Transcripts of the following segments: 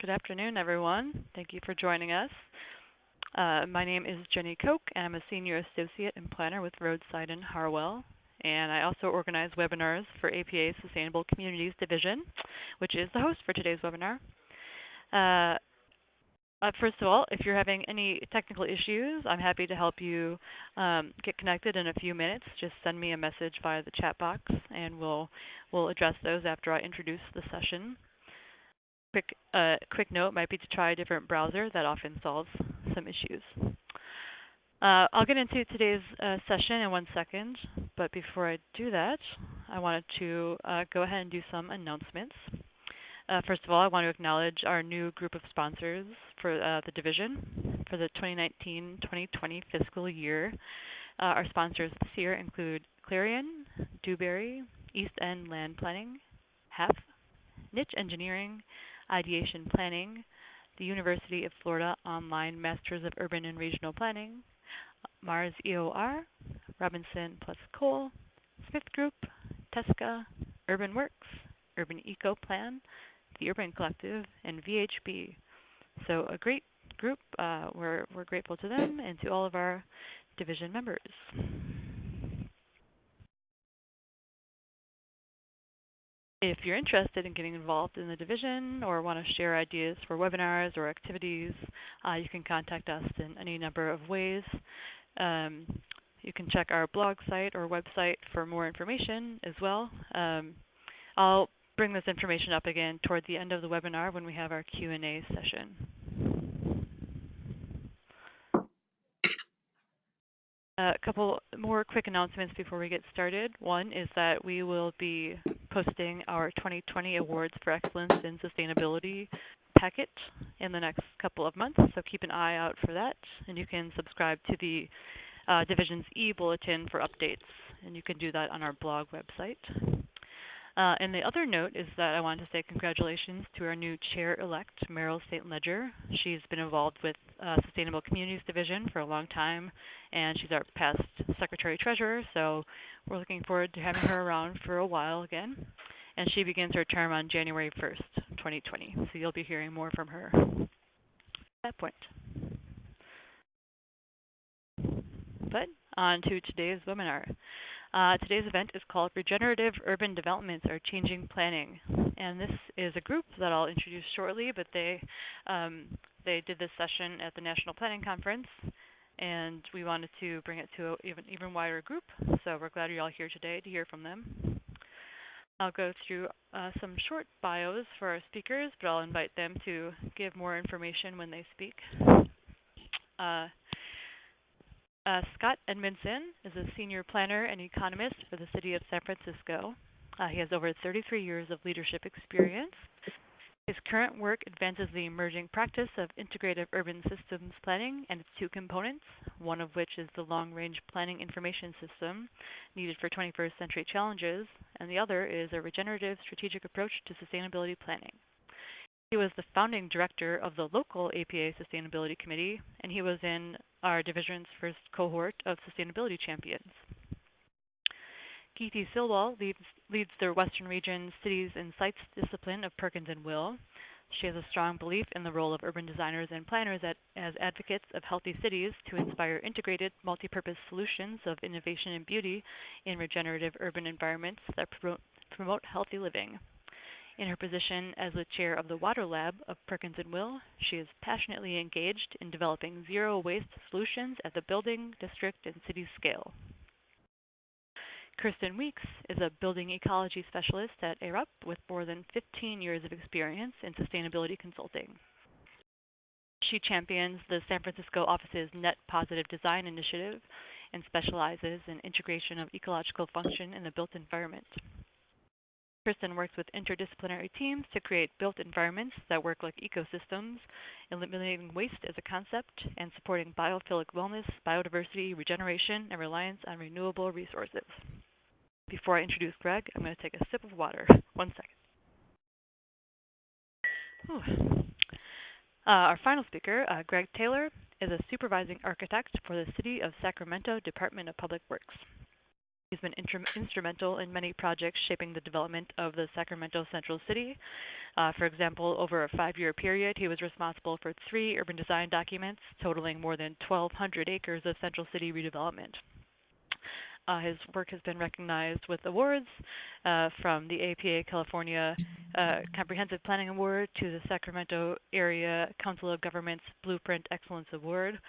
Good afternoon, everyone. Thank you for joining us. My name is Jenny Koch, and I'm a Senior Associate and Planner with Roadside in Harwell. And I also organize webinars for APA's Sustainable Communities Division, which is the host for today's webinar. First of all, if you're having any technical issues, I'm happy to help you get connected in a few minutes. Just send me a message via the chat box, and we'll address those after I introduce the session. Quick note might be to try a different browser. That often solves some issues. I'll get into today's session in 1 second, but before I do that, I wanted to go ahead and do some announcements. First of all, I want to acknowledge our new group of sponsors for the division for the 2019-2020 fiscal year. Our sponsors this year include Clarion, Dewberry, East End Land Planning, HEF, Niche Engineering, Ideation Planning, the University of Florida Online Masters of Urban and Regional Planning, Mars EOR, Robinson plus Cole, Smith Group, Tesca, Urban Works, Urban Eco Plan, the Urban Collective, and VHB. So a great group. We're grateful to them and to all of our division members. If you're interested in getting involved in the division or want to share ideas for webinars or activities, you can contact us in any number of ways. You can check our blog site or website for more information as well. I'll bring this information up again toward the end of the webinar when we have our Q&A session. A couple more quick announcements before we get started. One is that we will be posting our 2020 Awards for Excellence in Sustainability packet in the next couple of months, so keep an eye out for that. And you can subscribe to the division's e-bulletin for updates, and you can do that on our blog website. And the other note is that I wanted to say congratulations to our new chair-elect, Meryl St. Ledger. She's been involved with Sustainable Communities Division for a long time, and she's our past Secretary-Treasurer, so we're looking forward to having her around for a while again. And she begins her term on January 1st, 2020, so you'll be hearing more from her at that point. But on to today's webinar. Today's event is called Regenerative Urban Developments Are Changing Planning. And this is a group that I'll introduce shortly, but they did this session at the National Planning Conference, and we wanted to bring it to an even wider group. So we're glad you're all here today to hear from them. I'll go through some short bios for our speakers, but I'll invite them to give more information when they speak. Scott Edmondson is a senior planner and economist for the city of San Francisco. He has over 33 years of leadership experience. His current work advances the emerging practice of integrative urban systems planning and its two components, one of which is the long-range planning information system needed for 21st century challenges, and the other is a regenerative strategic approach to sustainability planning. He was the founding director of the local APA Sustainability Committee, and he was in our division's first cohort of Sustainability Champions. Geeti Silwal leads the Western Region Cities and Sites discipline of Perkins & Will. She has a strong belief in the role of urban designers and planners as advocates of healthy cities to inspire integrated, multi-purpose solutions of innovation and beauty in regenerative urban environments that promote healthy living. In her position as the chair of the Water Lab of Perkins & Will, she is passionately engaged in developing zero-waste solutions at the building, district, and city scale. Kirsten Weeks is a building ecology specialist at ARUP with more than 15 years of experience in sustainability consulting. She champions the San Francisco office's Net Positive Design initiative and specializes in integration of ecological function in the built environment. Kristen works with interdisciplinary teams to create built environments that work like ecosystems, eliminating waste as a concept, and supporting biophilic wellness, biodiversity, regeneration, and reliance on renewable resources. Before I introduce Greg, I'm going to take a sip of water. 1 second. Our final speaker, Greg Taylor, is a supervising architect for the City of Sacramento Department of Public Works. He's been instrumental in many projects shaping the development of the Sacramento Central City. For example, over a 5-year period, he was responsible for 3 urban design documents totaling more than 1,200 acres of Central City redevelopment. His work has been recognized with awards from the APA California Comprehensive Planning Award to the Sacramento Area Council of Governments Blueprint Excellence Award.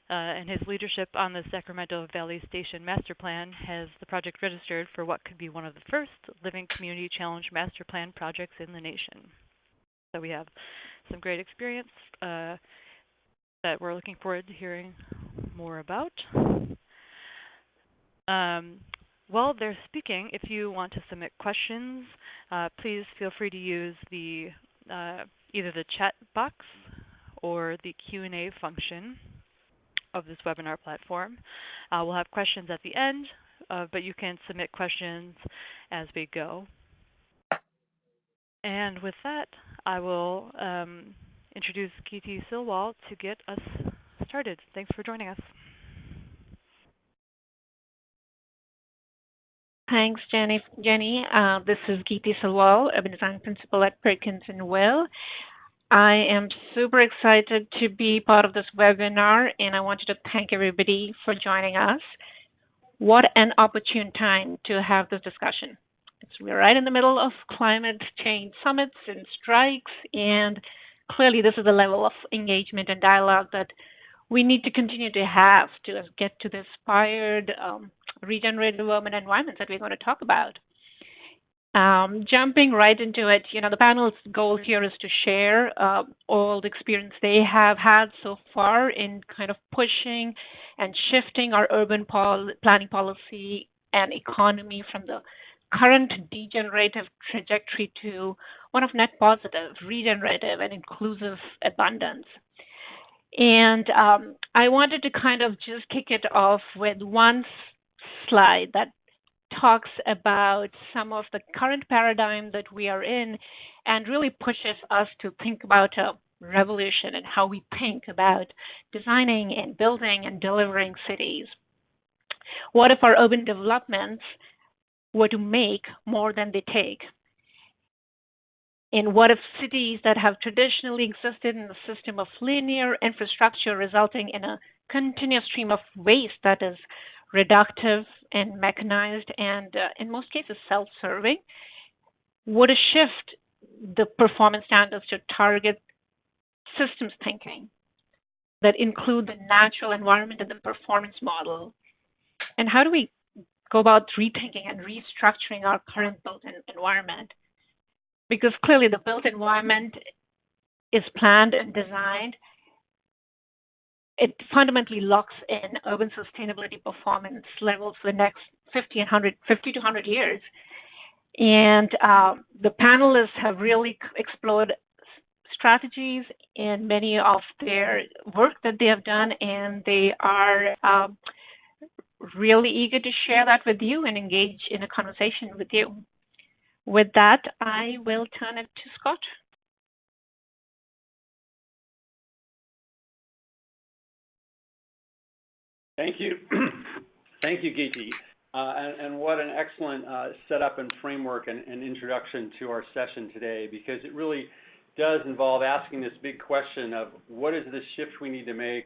And his leadership on the Sacramento Valley Station Master Plan has the project registered for what could be one of the first Living Community Challenge Master Plan projects in the nation. So we have some great experience that we're looking forward to hearing more about. While they're speaking, if you want to submit questions, please feel free to use the either the chat box or the Q&A function of this webinar platform. We'll have questions at the end, but you can submit questions as we go. And with that, I will introduce Geeti Silwal to get us started. Thanks for joining us. Thanks, Jenny. This is Geeti Silwal, Urban Design Principal at Perkins & Will. I am super excited to be part of this webinar, and I wanted to thank everybody for joining us. What an opportune time to have this discussion. We're right in the middle of climate change summits and strikes, and clearly this is the level of engagement and dialogue that we need to continue to have to get to the inspired, regenerative urban environments that we're going to talk about. Jumping right into it, the panel's goal here is to share all the experience they have had so far in kind of pushing and shifting our urban planning policy and economy from the current degenerative trajectory to one of net positive, regenerative, and inclusive abundance. And I wanted to kind of just kick it off with one slide that talks about some of the current paradigm that we are in and really pushes us to think about a revolution and how we think about designing and building and delivering cities. What if our urban developments were to make more than they take? And what if cities that have traditionally existed in a system of linear infrastructure resulting in a continuous stream of waste that is reductive and mechanized and in most cases self-serving, would a shift the performance standards to target systems thinking that include the natural environment and the performance model? And how do we go about rethinking and restructuring our current built environment? Because clearly the built environment is planned and designed. It fundamentally locks in urban sustainability performance levels for the next 50 to 100 years. And the panelists have really explored strategies in many of their work that they have done, and they are really eager to share that with you and engage in a conversation with you. With that, I will turn it to Scott. Thank you. Thank you, Geeti. And what an excellent setup and framework and introduction to our session today, because it really does involve asking this big question of what is the shift we need to make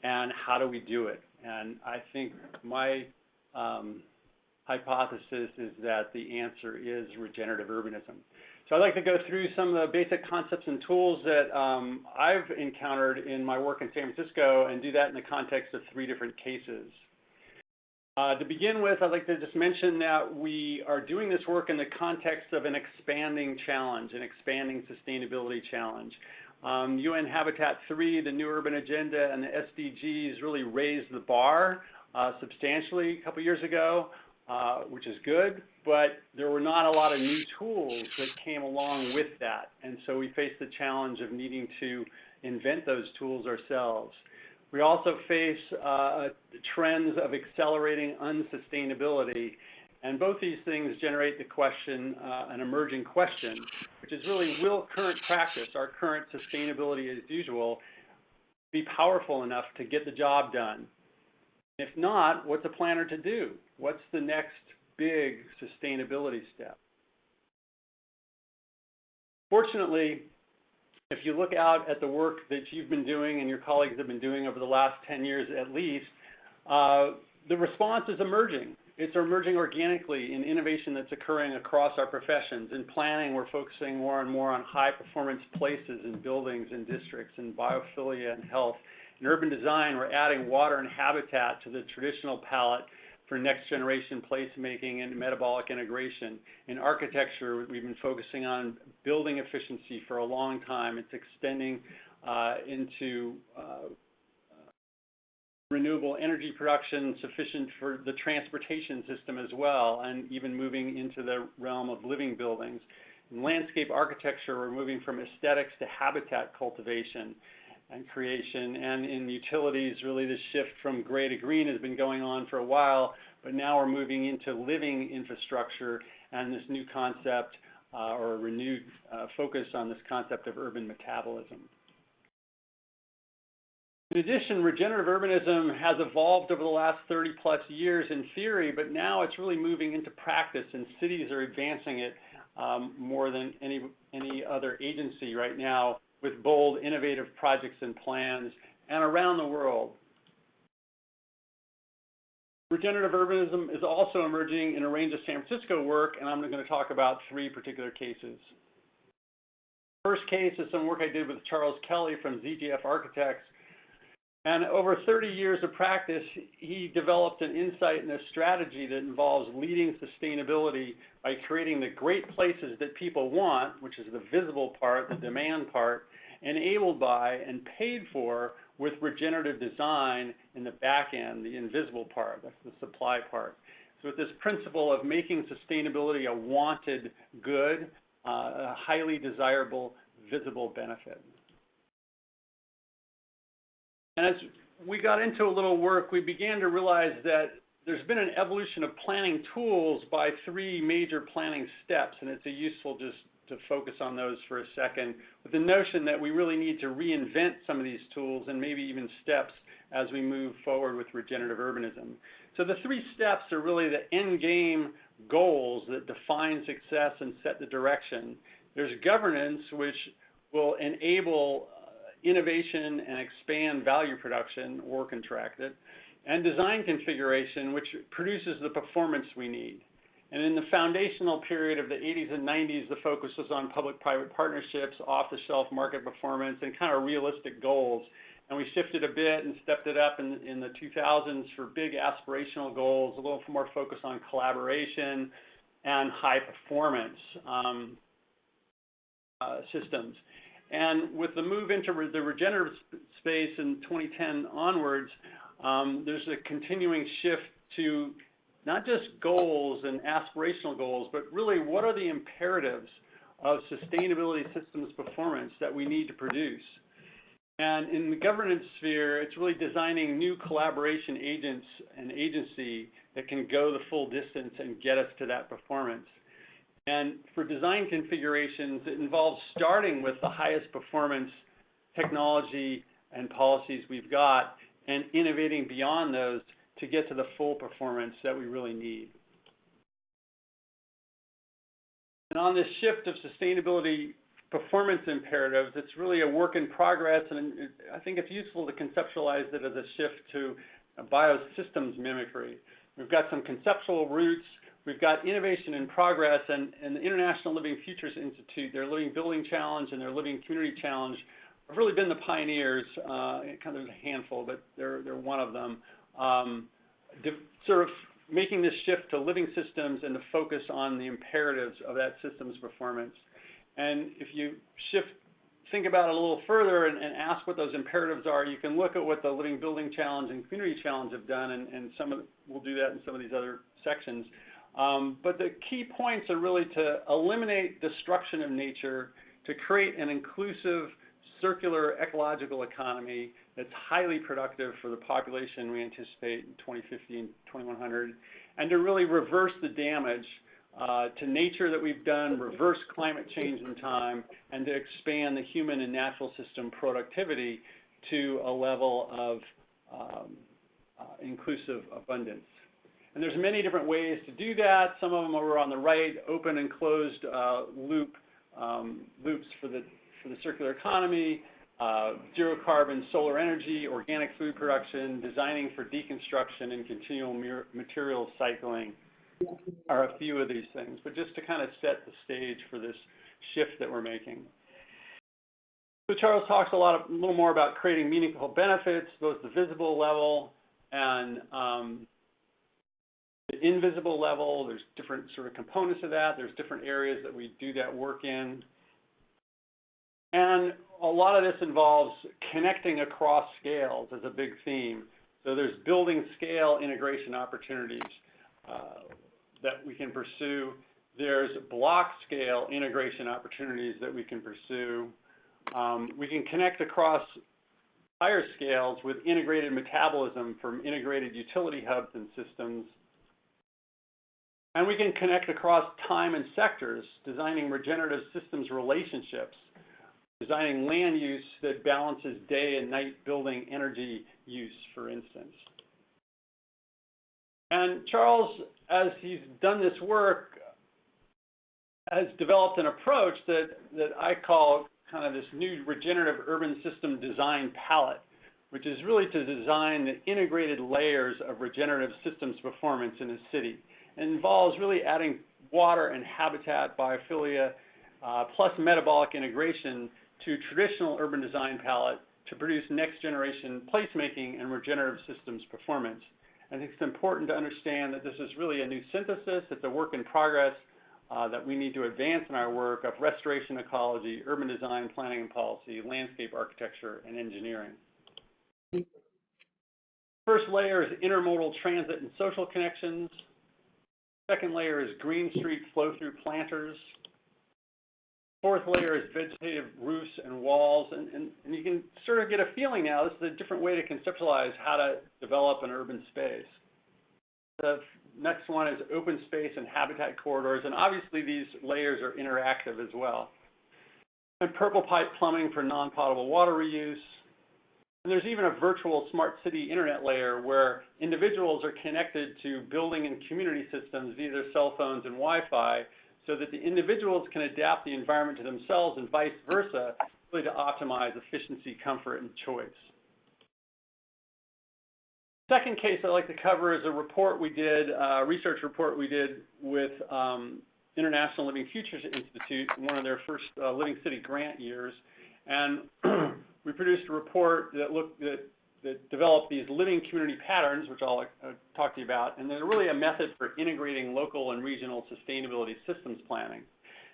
and how do we do it? And I think my hypothesis is that the answer is regenerative urbanism. So I'd like to go through some of the basic concepts and tools that I've encountered in my work in San Francisco and do that in the context of 3 different cases. To begin with, I'd like to just mention that we are doing this work in the context of an expanding challenge, an expanding sustainability challenge. UN Habitat 3, the New Urban Agenda, and the SDGs really raised the bar substantially a couple years ago, which is good, but there were not a lot of new tools that came along with that. And so we face the challenge of needing to invent those tools ourselves. We also face trends of accelerating unsustainability, and both these things generate the question, an emerging question, which is really, will current practice, our current sustainability as usual, be powerful enough to get the job done? If not, what's a planner to do? What's the next big sustainability step. Fortunately, if you look out at the work that you've been doing and your colleagues have been doing over the last 10 years at least, the response is emerging. It's emerging organically in innovation that's occurring across our professions. In planning, we're focusing more and more on high-performance places and buildings and districts, and biophilia and health. In urban design, we're adding water and habitat to the traditional palette for next-generation placemaking and metabolic integration. In architecture, we've been focusing on building efficiency for a long time. It's extending into renewable energy production sufficient for the transportation system as well, and even moving into the realm of living buildings. In landscape architecture, we're moving from aesthetics to habitat cultivation and creation. And in utilities, really the shift from gray to green has been going on for a while, but now we're moving into living infrastructure and this new concept or a renewed focus on this concept of urban metabolism. In addition, regenerative urbanism has evolved over the last 30+ years in theory, but now it's really moving into practice, and cities are advancing it more than any other agency right now, with bold, innovative projects and plans, and around the world. Regenerative urbanism is also emerging in a range of San Francisco work, and I'm going to talk about 3 particular cases. First case is some work I did with Charles Kelly from ZGF Architects. And over 30 years of practice, he developed an insight and a strategy that involves leading sustainability by creating the great places that people want, which is the visible part, the demand part, enabled by and paid for with regenerative design in the back end, the invisible part, that's the supply part. So with this principle of making sustainability a wanted good, a highly desirable, visible benefit. And as we got into a little work, we began to realize that there's been an evolution of planning tools by 3 major planning steps, and it's useful just to focus on those for a second, with the notion that we really need to reinvent some of these tools and maybe even steps as we move forward with regenerative urbanism. So the 3 steps are really the end game goals that define success and set the direction. There's governance, which will enable innovation and expand value production or contract it, and design configuration, which produces the performance we need. And in the foundational period of the 80s and 90s, the focus was on public-private partnerships, off-the-shelf market performance, and kind of realistic goals. And we shifted a bit and stepped it up in the 2000s for big aspirational goals, a little more focus on collaboration and high performance systems. And with the move into the regenerative space in 2010 onwards, there's a continuing shift to not just goals and aspirational goals, but really what are the imperatives of sustainability systems performance that we need to produce. And in the governance sphere, it's really designing new collaboration agents and agency that can go the full distance and get us to that performance. And for design configurations, it involves starting with the highest performance technology and policies we've got and innovating beyond those to get to the full performance that we really need. And on this shift of sustainability performance imperatives, it's really a work in progress, and I think it's useful to conceptualize it as a shift to a biosystems mimicry. We've got some conceptual roots. We've got innovation in progress, and the International Living Futures Institute, their Living Building Challenge and their Living Community Challenge have really been the pioneers. Kind of a handful, but they're one of them. Sort of making this shift to living systems and to focus on the imperatives of that system's performance. And if you think about it a little further and ask what those imperatives are, you can look at what the Living Building Challenge and Community Challenge have done, and we'll do that in some of these other sections. But the key points are really to eliminate destruction of nature, to create an inclusive, circular ecological economy that's highly productive for the population we anticipate in 2050 and 2100, and to really reverse the damage to nature that we've done, reverse climate change in time, and to expand the human and natural system productivity to a level of inclusive abundance. And there's many different ways to do that. Some of them are on the right, open and closed loops for the circular economy, zero carbon solar energy, organic food production, designing for deconstruction, and continual material cycling are a few of these things. But just to kind of set the stage for this shift that we're making. So Charles talks a little more about creating meaningful benefits, both the visible level and the invisible level. There's different sort of components of that. There's different areas that we do that work in. And a lot of this involves connecting across scales as a big theme. So there's building scale integration opportunities that we can pursue. There's block scale integration opportunities that we can pursue. We can connect across higher scales with integrated metabolism from integrated utility hubs and systems. And we can connect across time and sectors, designing regenerative systems relationships, designing land use that balances day and night building energy use, for instance. And Charles, as he's done this work, has developed an approach that I call kind of this new regenerative urban system design palette, which is really to design the integrated layers of regenerative systems performance in a city. It involves really adding water and habitat biophilia plus metabolic integration to traditional urban design palette to produce next generation placemaking and regenerative systems performance. I think it's important to understand that this is really a new synthesis. It's a work in progress that we need to advance in our work of restoration ecology, urban design, planning and policy, landscape architecture, and engineering. First layer is intermodal transit and social connections. Second layer is green street flow-through planters. Fourth layer is vegetative roofs and walls, and you can sort of get a feeling now, this is a different way to conceptualize how to develop an urban space. The next one is open space and habitat corridors, and obviously these layers are interactive as well. And purple pipe plumbing for non-potable water reuse. And there's even a virtual smart city internet layer where individuals are connected to building and community systems via their cell phones and Wi-Fi, so that the individuals can adapt the environment to themselves and vice versa, really to optimize efficiency, comfort, and choice. Second case I'd like to cover is a report we did, a research report we did with International Living Futures Institute in one of their first Living City grant years. And we produced a report that developed these living community patterns, which I'll talk to you about, and they're really a method for integrating local and regional sustainability systems planning.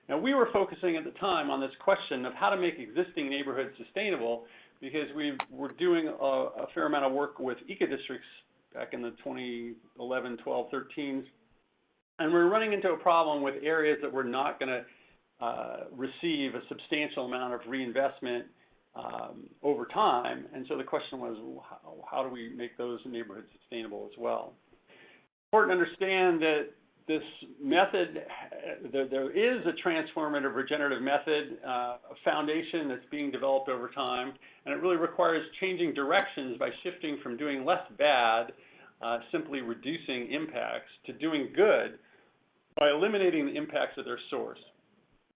Now, we were focusing at the time on this question of how to make existing neighborhoods sustainable, because we were doing a fair amount of work with eco-districts back in the 2011, 12, 13s, and we were running into a problem with areas that were not going to receive a substantial amount of reinvestment over time, and so the question was, how do we make those neighborhoods sustainable as well? Important to understand that this method, there is a transformative regenerative method, a foundation that's being developed over time, and it really requires changing directions by shifting from doing less bad, simply reducing impacts, to doing good by eliminating the impacts of their source.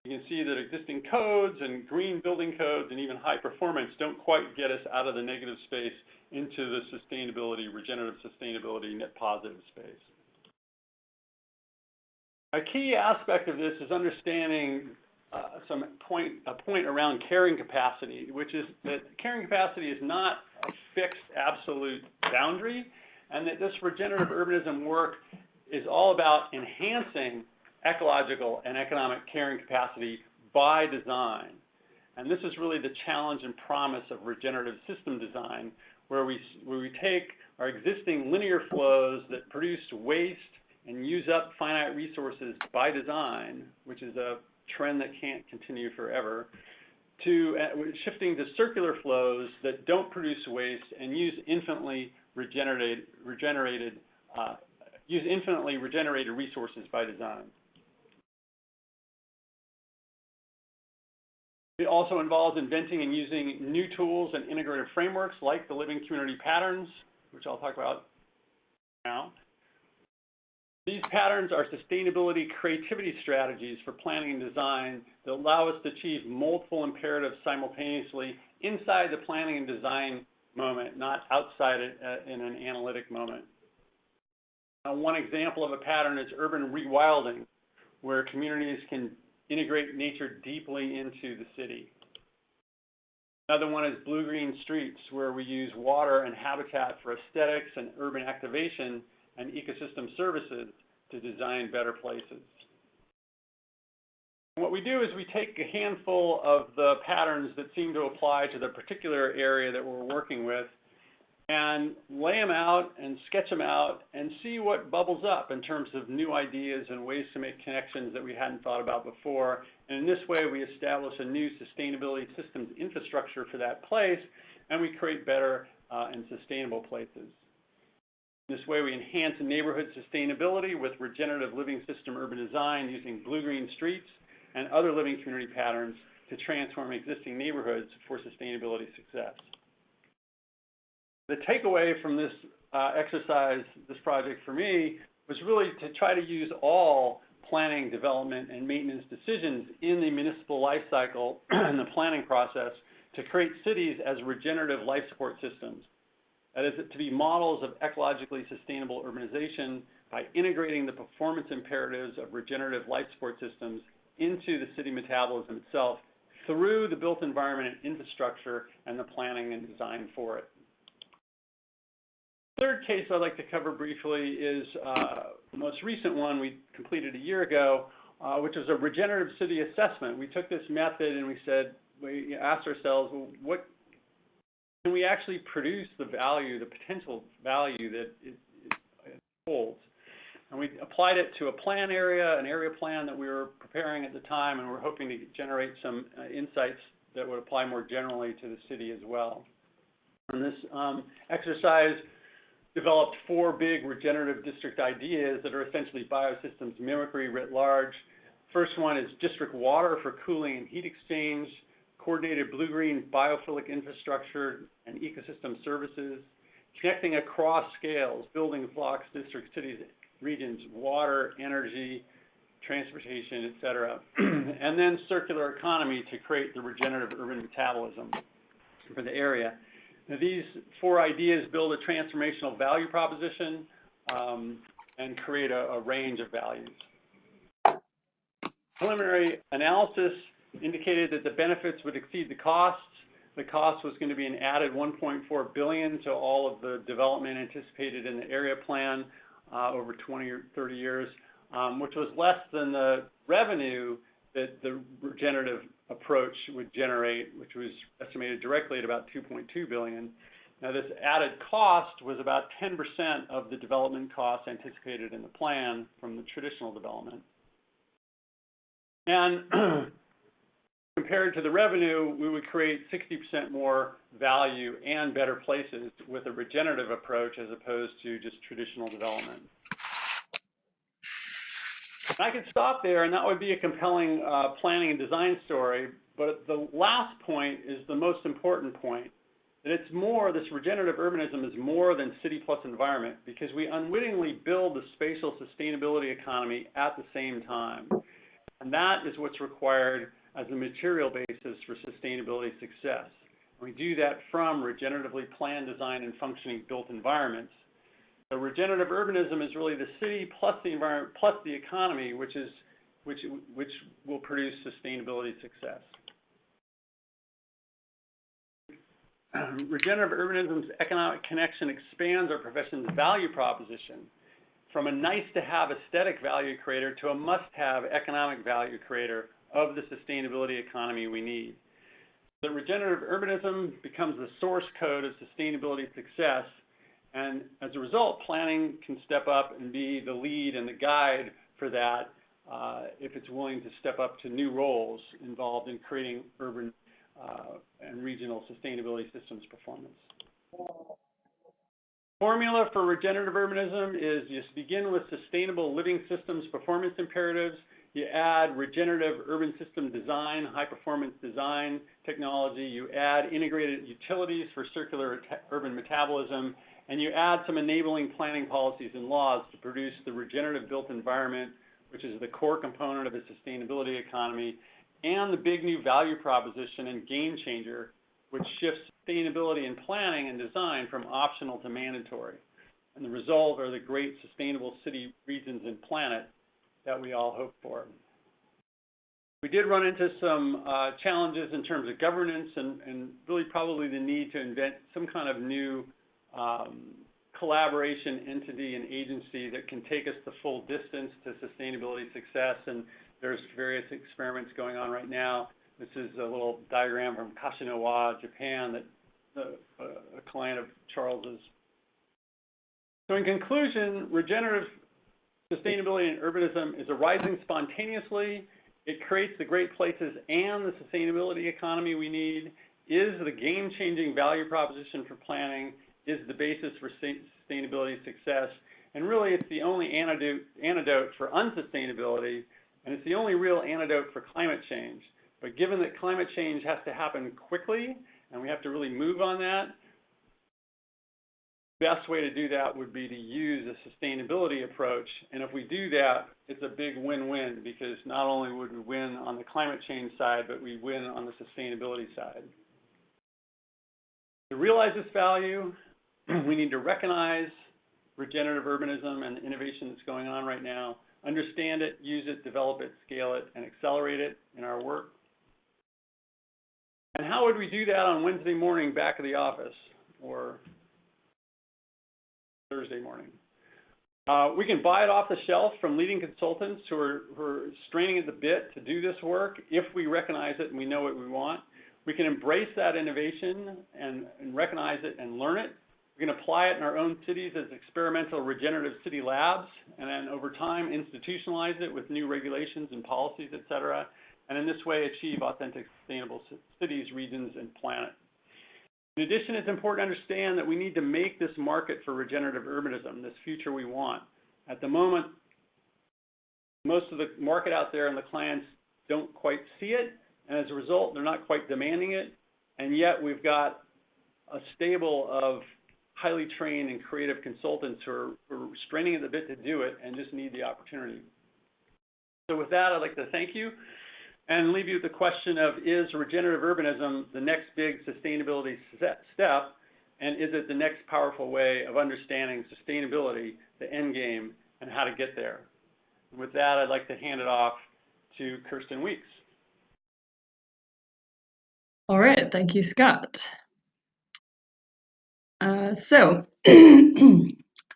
You can see that existing codes and green building codes and even high performance don't quite get us out of the negative space into the sustainability, regenerative sustainability, net positive space. A key aspect of this is understanding a point around carrying capacity, which is that carrying capacity is not a fixed absolute boundary, and that this regenerative urbanism work is all about enhancing ecological and economic carrying capacity by design. And this is really the challenge and promise of regenerative system design, where we take our existing linear flows that produce waste and use up finite resources by design, which is a trend that can't continue forever, to shifting to circular flows that don't produce waste and use infinitely regenerated resources by design. It also involves inventing and using new tools and integrative frameworks like the living community patterns, which I'll talk about now. These patterns are sustainability creativity strategies for planning and design that allow us to achieve multiple imperatives simultaneously inside the planning and design moment, not outside it in an analytic moment. One example of a pattern is urban rewilding, where communities can integrate nature deeply into the city. Another one is blue-green streets, where we use water and habitat for aesthetics and urban activation and ecosystem services to design better places. And what we do is we take a handful of the patterns that seem to apply to the particular area that we're working with and lay them out and sketch them out and see what bubbles up in terms of new ideas and ways to make connections that we hadn't thought about before. And in this way, we establish a new sustainability systems infrastructure for that place, and we create better and sustainable places. In this way, we enhance neighborhood sustainability with regenerative living system urban design using blue-green streets and other living community patterns to transform existing neighborhoods for sustainability success. The takeaway from this exercise, this project for me, was really to try to use all planning, development, and maintenance decisions in the municipal life cycle and the planning process to create cities as regenerative life support systems. That is, to be models of ecologically sustainable urbanization by integrating the performance imperatives of regenerative life support systems into the city metabolism itself through the built environment and infrastructure and the planning and design for it. The third case I'd like to cover briefly is the most recent one we completed a year ago, which was a regenerative city assessment. We took this method and we asked ourselves, well, what can we actually produce the value, the potential value that it holds? And we applied it to a plan area, an area plan that we were preparing at the time, and we're hoping to generate some insights that would apply more generally to the city as well. And this exercise developed 4 big regenerative district ideas that are essentially biosystems mimicry writ large. First one is district water for cooling and heat exchange, coordinated blue-green biophilic infrastructure and ecosystem services, connecting across scales, buildings, blocks, districts, cities, regions, water, energy, transportation, et cetera. And then circular economy to create the regenerative urban metabolism for the area. Now, these 4 ideas build a transformational value proposition and create a range of values. Preliminary analysis indicated that the benefits would exceed the costs. The cost was going to be an added $1.4 billion to all of the development anticipated in the area plan over 20 or 30 years, which was less than the revenue that the regenerative approach would generate, which was estimated directly at about $2.2 billion. Now, this added cost was about 10% of the development costs anticipated in the plan from the traditional development. And compared to the revenue, we would create 60% more value and better places with a regenerative approach as opposed to just traditional development. I could stop there, and that would be a compelling planning and design story, but the last point is the most important point, that it's more, this regenerative urbanism is more than city plus environment, because we unwittingly build the spatial sustainability economy at the same time. And that is what's required as a material basis for sustainability success. We do that from regeneratively planned, designed, and functioning built environments. So regenerative urbanism is really the city plus the environment plus the economy, which will produce sustainability success. Regenerative urbanism's economic connection expands our profession's value proposition from a nice-to-have aesthetic value creator to a must-have economic value creator of the sustainability economy we need. The regenerative urbanism becomes the source code of sustainability success, and as a result, planning can step up and be the lead and the guide for that if it's willing to step up to new roles involved in creating urban and regional sustainability systems performance. Formula for regenerative urbanism is just begin with sustainable living systems performance imperatives. You add regenerative urban system design, high performance design technology. You add integrated utilities for circular urban metabolism. and you add some enabling planning policies and laws to produce the regenerative built environment, which is the core component of a sustainability economy, and the big new value proposition and game changer, which shifts sustainability in planning and design from optional to mandatory. And the result are the great sustainable city, regions, and planet that we all hope for. We did run into some challenges in terms of governance and really probably the need to invent some kind of new collaboration entity and agency that can take us the full distance to sustainability success. And there's various experiments going on right now. This is a little diagram from Kashinawa, Japan, that a client of Charles's. So in conclusion, regenerative sustainability and urbanism is arising spontaneously. It creates the great places and the sustainability economy we need, is the game-changing value proposition for planning, is the basis for sustainability success, and really it's the only antidote for unsustainability, and it's the only real antidote for climate change. But given that climate change has to happen quickly, and we have to really move on that, the best way to do that would be to use a sustainability approach. And if we do that, it's a big win-win, because not only would we win on the climate change side, but we win on the sustainability side. To realize this value, we need to recognize regenerative urbanism and the innovation that's going on right now, understand it, use it, develop it, scale it, and accelerate it in our work. And how would we do that on Wednesday morning back at the office, or Thursday morning? We can buy it off the shelf from leading consultants who are straining at the bit to do this work if we recognize it and we know what we want. We can embrace that innovation and recognize it and learn it. We can apply it in our own cities as experimental regenerative city labs, and then over time institutionalize it with new regulations and policies, et cetera, and in this way achieve authentic sustainable cities, regions, and planet. In addition, it's important to understand that we need to make this market for regenerative urbanism, this future we want. At the moment, most of the market out there and the clients don't quite see it, and as a result, they're not quite demanding it, and yet we've got a stable of highly trained and creative consultants who are straining at the bit to do it and just need the opportunity. So with that, I'd like to thank you and leave you with the question of, is regenerative urbanism the next big sustainability step, and is it the next powerful way of understanding sustainability, the end game, and how to get there? And with that, I'd like to hand it off to Kirsten Weeks. All right, thank you, Scott.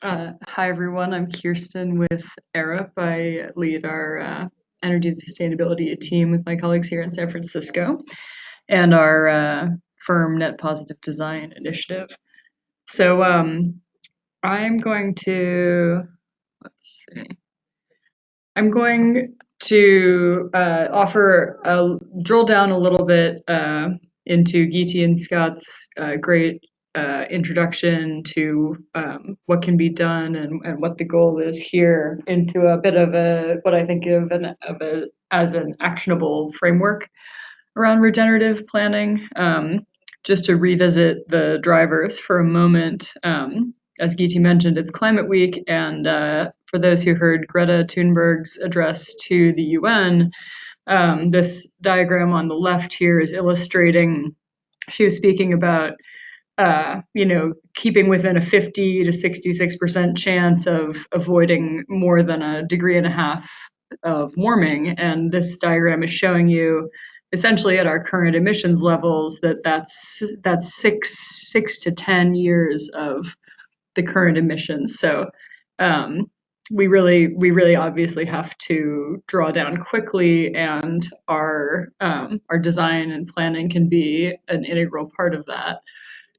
Hi everyone, I'm Kirsten with Arup. I lead our energy and sustainability team with my colleagues here in San Francisco and our firm Net Positive Design Initiative. So I'm going to, drill down a little bit into Geeti and Scott's great introduction to what can be done and what the goal is here, into a bit of what I think of as an actionable framework around regenerative planning. Just to revisit the drivers for a moment, as Geeti mentioned, it's Climate Week, and for those who heard Greta Thunberg's address to the UN, this diagram on the left here is illustrating, she was speaking about keeping within a 50 to 66% chance of avoiding more than 1.5 degrees of warming. And this diagram is showing you essentially at our current emissions levels that's 6 to 10 years of the current emissions. So we really obviously have to draw down quickly, and our design and planning can be an integral part of that.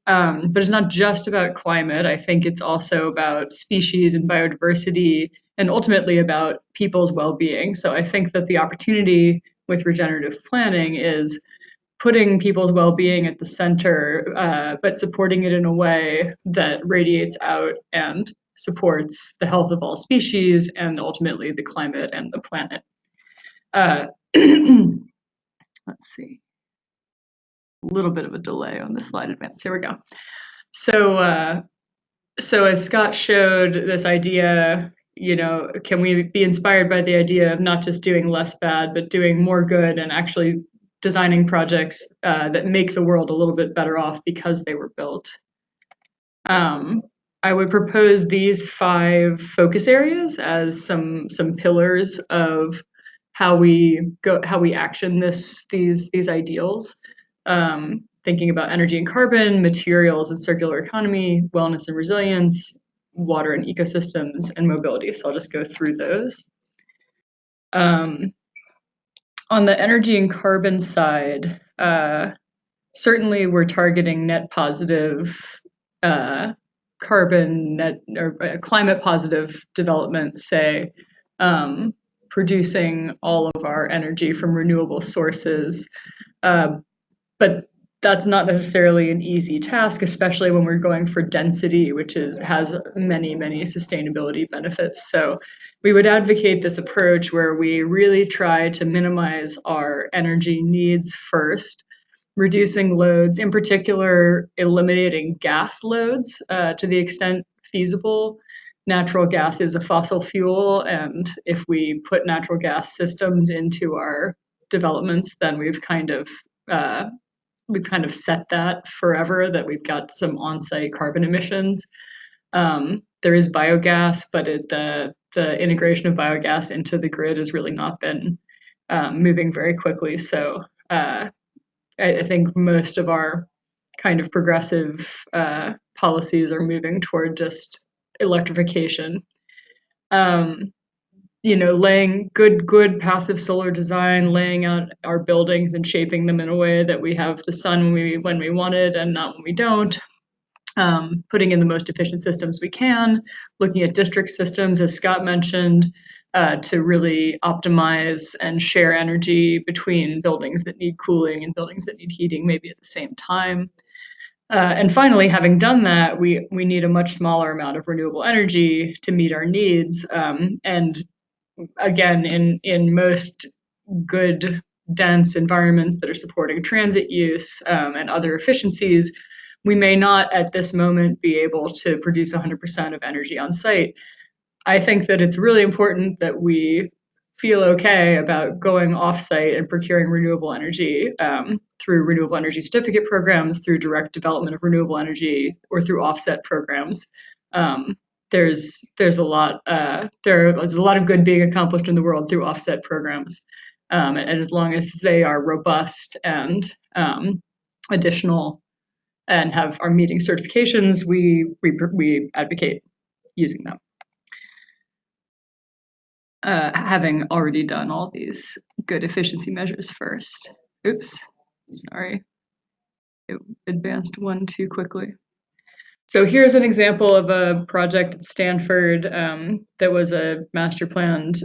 But it's not just about climate. I think it's also about species and biodiversity, and ultimately about people's well-being. So I think that the opportunity with regenerative planning is putting people's well-being at the center, but supporting it in a way that radiates out and supports the health of all species and ultimately the climate and the planet. Let's see. A little bit of a delay on the slide advance. Here we go. So So as Scott showed, this idea, can we be inspired by the idea of not just doing less bad, but doing more good and actually designing projects that make the world a little bit better off because they were built? I would propose these 5 focus areas as some pillars of how we action these ideals. Thinking about energy and carbon, materials and circular economy, wellness and resilience, water and ecosystems, and mobility. So I'll just go through those. On the energy and carbon side, certainly we're targeting net positive carbon net or climate positive development, say producing all of our energy from renewable sources. But that's not necessarily an easy task, especially when we're going for density, which has many, many sustainability benefits. So we would advocate this approach where we really try to minimize our energy needs first, reducing loads, in particular, eliminating gas loads to the extent feasible. Natural gas is a fossil fuel, and if we put natural gas systems into our developments, then we've kind of set that forever, that we've got some on-site carbon emissions. There is biogas, but the integration of biogas into the grid has really not been moving very quickly. So I think most of our kind of progressive policies are moving toward just electrification. Laying good passive solar design, laying out our buildings and shaping them in a way that we have the sun when we want it and not when we don't. Putting in the most efficient systems we can, looking at district systems, as Scott mentioned, to really optimize and share energy between buildings that need cooling and buildings that need heating, maybe at the same time. And finally, having done that, we need a much smaller amount of renewable energy to meet our needs. And again, in most good, dense environments that are supporting transit use and other efficiencies, we may not at this moment be able to produce 100% of energy on site. I think that it's really important that we feel okay about going offsite and procuring renewable energy through renewable energy certificate programs, through direct development of renewable energy, or through offset programs. There's a lot there's a lot of good being accomplished in the world through offset programs, and as long as they are robust and additional and are meeting certifications, we advocate using them. Having already done all these good efficiency measures first. Oops, sorry, it advanced one too quickly. So here's an example of a project at Stanford that was a master planned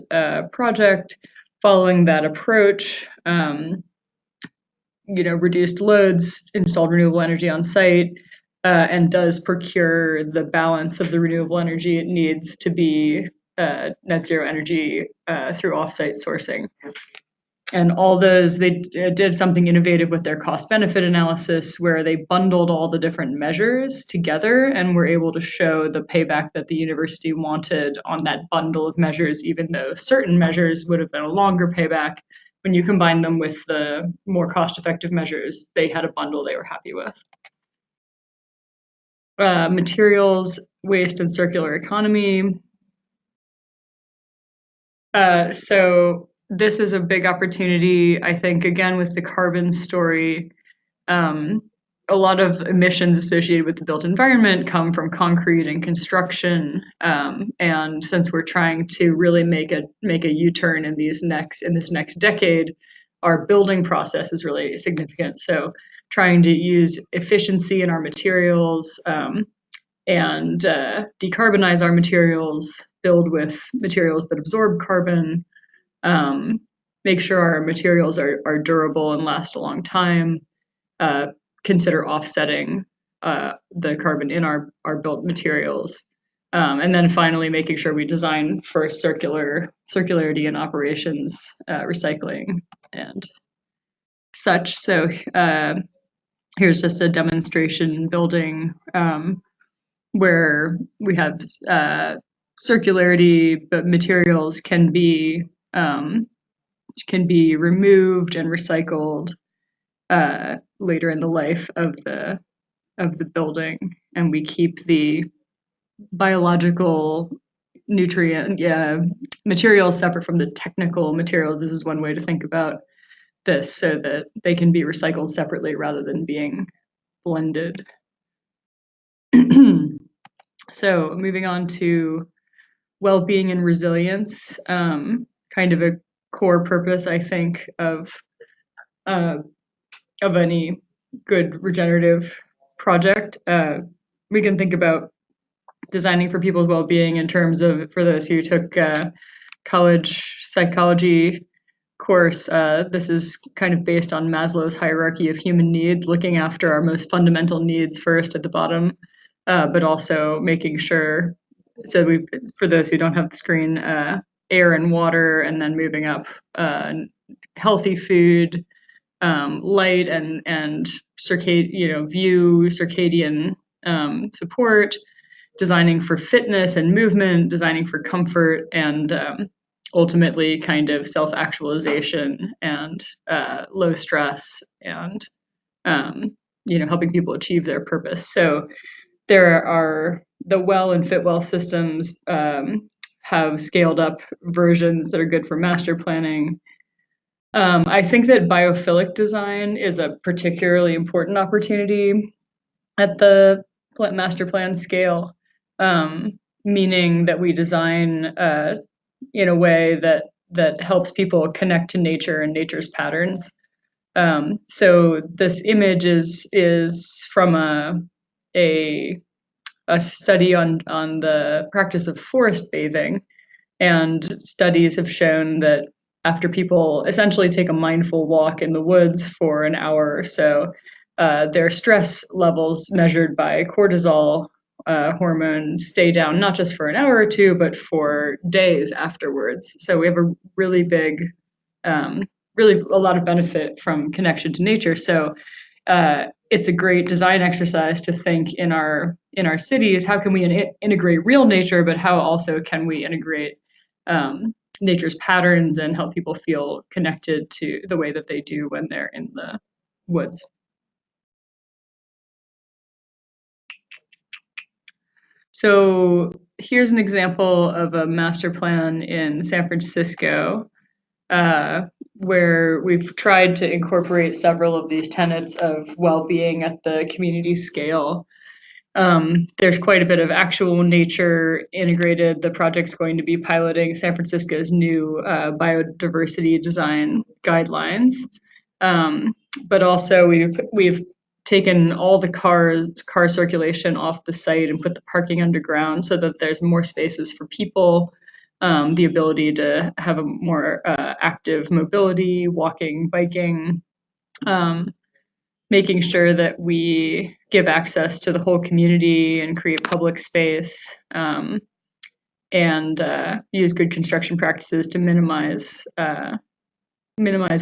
project following that approach. Reduced loads, installed renewable energy on site, and does procure the balance of the renewable energy it needs to be net zero energy through offsite sourcing. And all those, they did something innovative with their cost-benefit analysis where they bundled all the different measures together and were able to show the payback that the university wanted on that bundle of measures, even though certain measures would have been a longer payback. When you combine them with the more cost-effective measures, they had a bundle they were happy with. Materials, waste, and circular economy. So this is a big opportunity, I think, again, with the carbon story. A lot of emissions associated with the built environment come from concrete and construction. And since we're trying to really make a U-turn in this next decade, our building process is really significant. So trying to use efficiency in our materials and decarbonize our materials, build with materials that absorb carbon, make sure our materials are durable and last a long time, consider offsetting the carbon in our built materials, and then finally making sure we design for circularity in operations, recycling and such. So here's just a demonstration building where we have circularity, but materials can be removed and recycled later in the life of the building, and we keep the biological nutrient materials separate from the technical materials. This is one way to think about this, so that they can be recycled separately rather than being blended. So moving on to well-being and resilience, kind of a core purpose, I think, of any good regenerative project. We can think about designing for people's well-being in terms of, for those who took college psychology course, this is kind of based on Maslow's hierarchy of human needs, looking after our most fundamental needs first at the bottom, but also making sure, so for those who don't have the screen, air and water, and then moving up, healthy food, light and circadian support, designing for fitness and movement, designing for comfort, and ultimately kind of self-actualization and low stress, and helping people achieve their purpose. So there are the Well and Fitwell systems have scaled up versions that are good for master planning. I think that biophilic design is a particularly important opportunity at the master plan scale, meaning that we design in a way that helps people connect to nature and nature's patterns. So this image is from a study on the practice of forest bathing, and studies have shown that after people essentially take a mindful walk in the woods for an hour or so, their stress levels measured by cortisol hormone stay down, not just for an hour or two, but for days afterwards. So we have a really big, really a lot of benefit from connection to nature. So it's a great design exercise to think in our cities, how can we integrate real nature, but how also can we integrate nature's patterns and help people feel connected to the way that they do when they're in the woods. So here's an example of a master plan in San Francisco, where we've tried to incorporate several of these tenets of well-being at the community scale. There's quite a bit of actual nature integrated. The project's going to be piloting San Francisco's new biodiversity design guidelines. But also we've taken all the car circulation off the site and put the parking underground so that there's more spaces for people, the ability to have a more active mobility, walking, biking, making sure that we give access to the whole community and create public space, and use good construction practices to minimize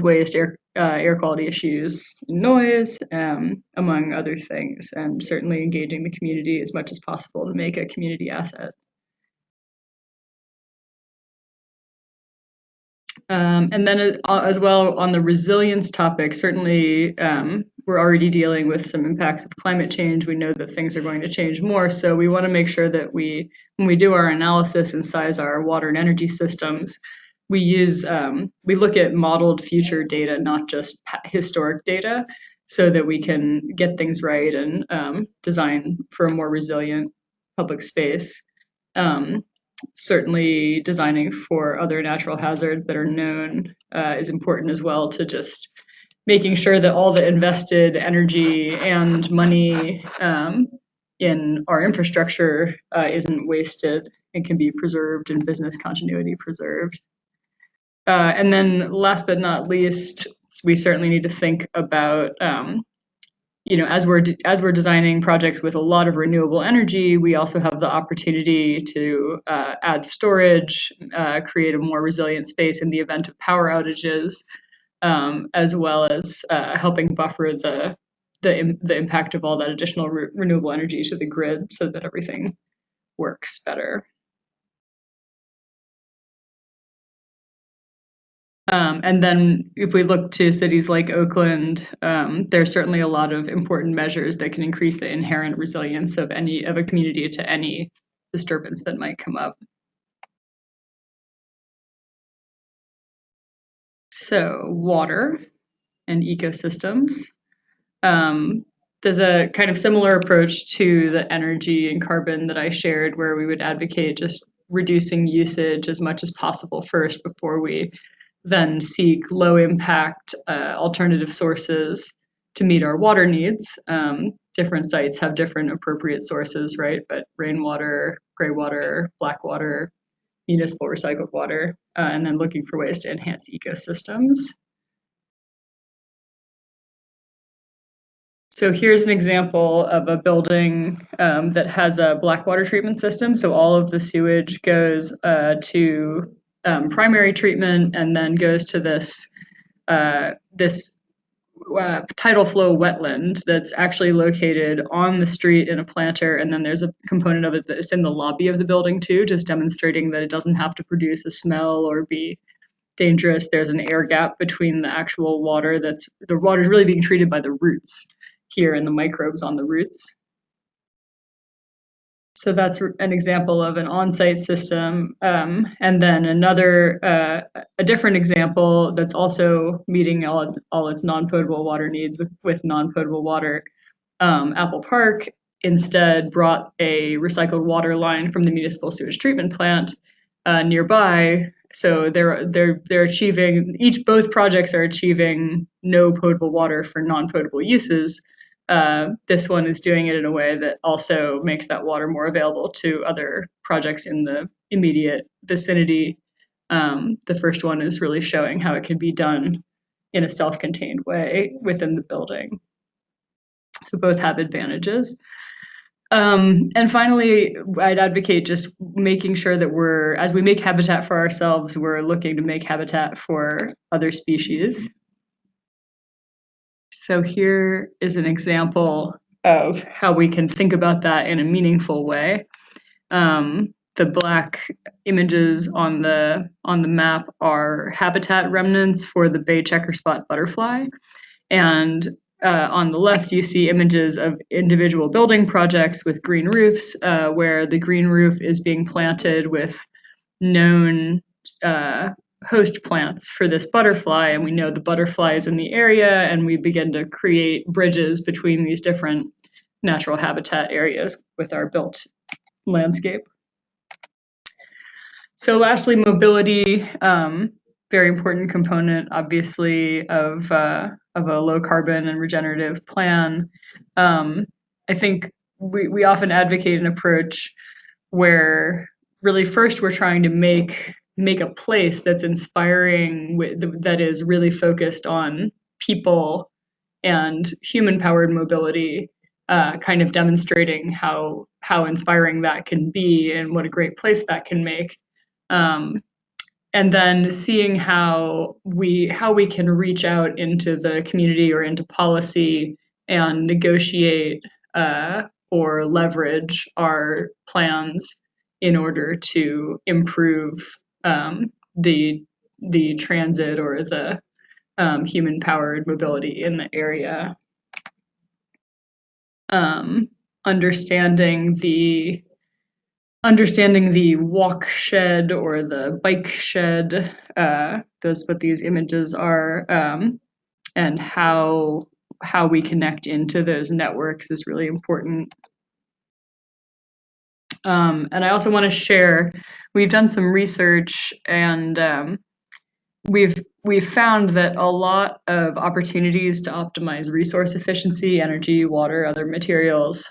waste, air quality issues, noise, among other things, and certainly engaging the community as much as possible to make a community asset. And then as well, on the resilience topic, certainly we're already dealing with some impacts of climate change. We know that things are going to change more. So we want to make sure that when we do our analysis and size our water and energy systems, we look at modeled future data, not just historic data, so that we can get things right and design for a more resilient public space. Certainly designing for other natural hazards that are known is important as well, to just making sure that all the invested energy and money in our infrastructure isn't wasted and can be preserved and business continuity preserved. And then last but not least, we certainly need to think about as we're designing projects with a lot of renewable energy, we also have the opportunity to add storage, create a more resilient space in the event of power outages, as well as helping buffer the impact of all that additional renewable energy to the grid so that everything works better. And then if we look to cities like Oakland, there's certainly a lot of important measures that can increase the inherent resilience of a community to any disturbance that might come up. So water and ecosystems. There's a kind of similar approach to the energy and carbon that I shared, where we would advocate just reducing usage as much as possible first before we then seek low impact alternative sources to meet our water needs. Different sites have different appropriate sources, right? But rainwater, gray water, black water, municipal recycled water, and then looking for ways to enhance ecosystems. So here's an example of a building that has a black water treatment system. So all of the sewage goes to primary treatment and then goes to this tidal flow wetland that's actually located on the street in a planter. And then there's a component of it that's in the lobby of the building too, just demonstrating that it doesn't have to produce a smell or be dangerous. There's an air gap between the actual water the water is really being treated by the roots here and the microbes on the roots. So that's an example of an on-site system. And then a different example that's also meeting all its non-potable water needs with non-potable water. Apple Park instead brought a recycled water line from the municipal sewage treatment plant nearby. So they're achieving, both projects are achieving no potable water for non-potable uses. This one is doing it in a way that also makes that water more available to other projects in the immediate vicinity. The first one is really showing how it can be done in a self-contained way within the building. So both have advantages. And finally, I'd advocate just making sure that as we make habitat for ourselves, we're looking to make habitat for other species. So here is an example of how we can think about that in a meaningful way. The black images on the map are habitat remnants for the bay checker spot butterfly. And on the left, you see images of individual building projects with green roofs, where the green roof is being planted with known host plants for this butterfly, and we know the butterfly is in the area, and we begin to create bridges between these different natural habitat areas with our built landscape. So lastly, mobility, very important component, obviously, of a low carbon and regenerative plan. I think we often advocate an approach where really first we're trying to make a place that's inspiring, that is really focused on people and human-powered mobility, kind of demonstrating how inspiring that can be and what a great place that can make. And then seeing how we can reach out into the community or into policy and negotiate or leverage our plans in order to improve the transit or the human-powered mobility in the area. Understanding the walk shed or the bike shed, that's what these images are, and how we connect into those networks is really important. And I also want to share, we've done some research, and we've found that a lot of opportunities to optimize resource efficiency, energy, water, other materials,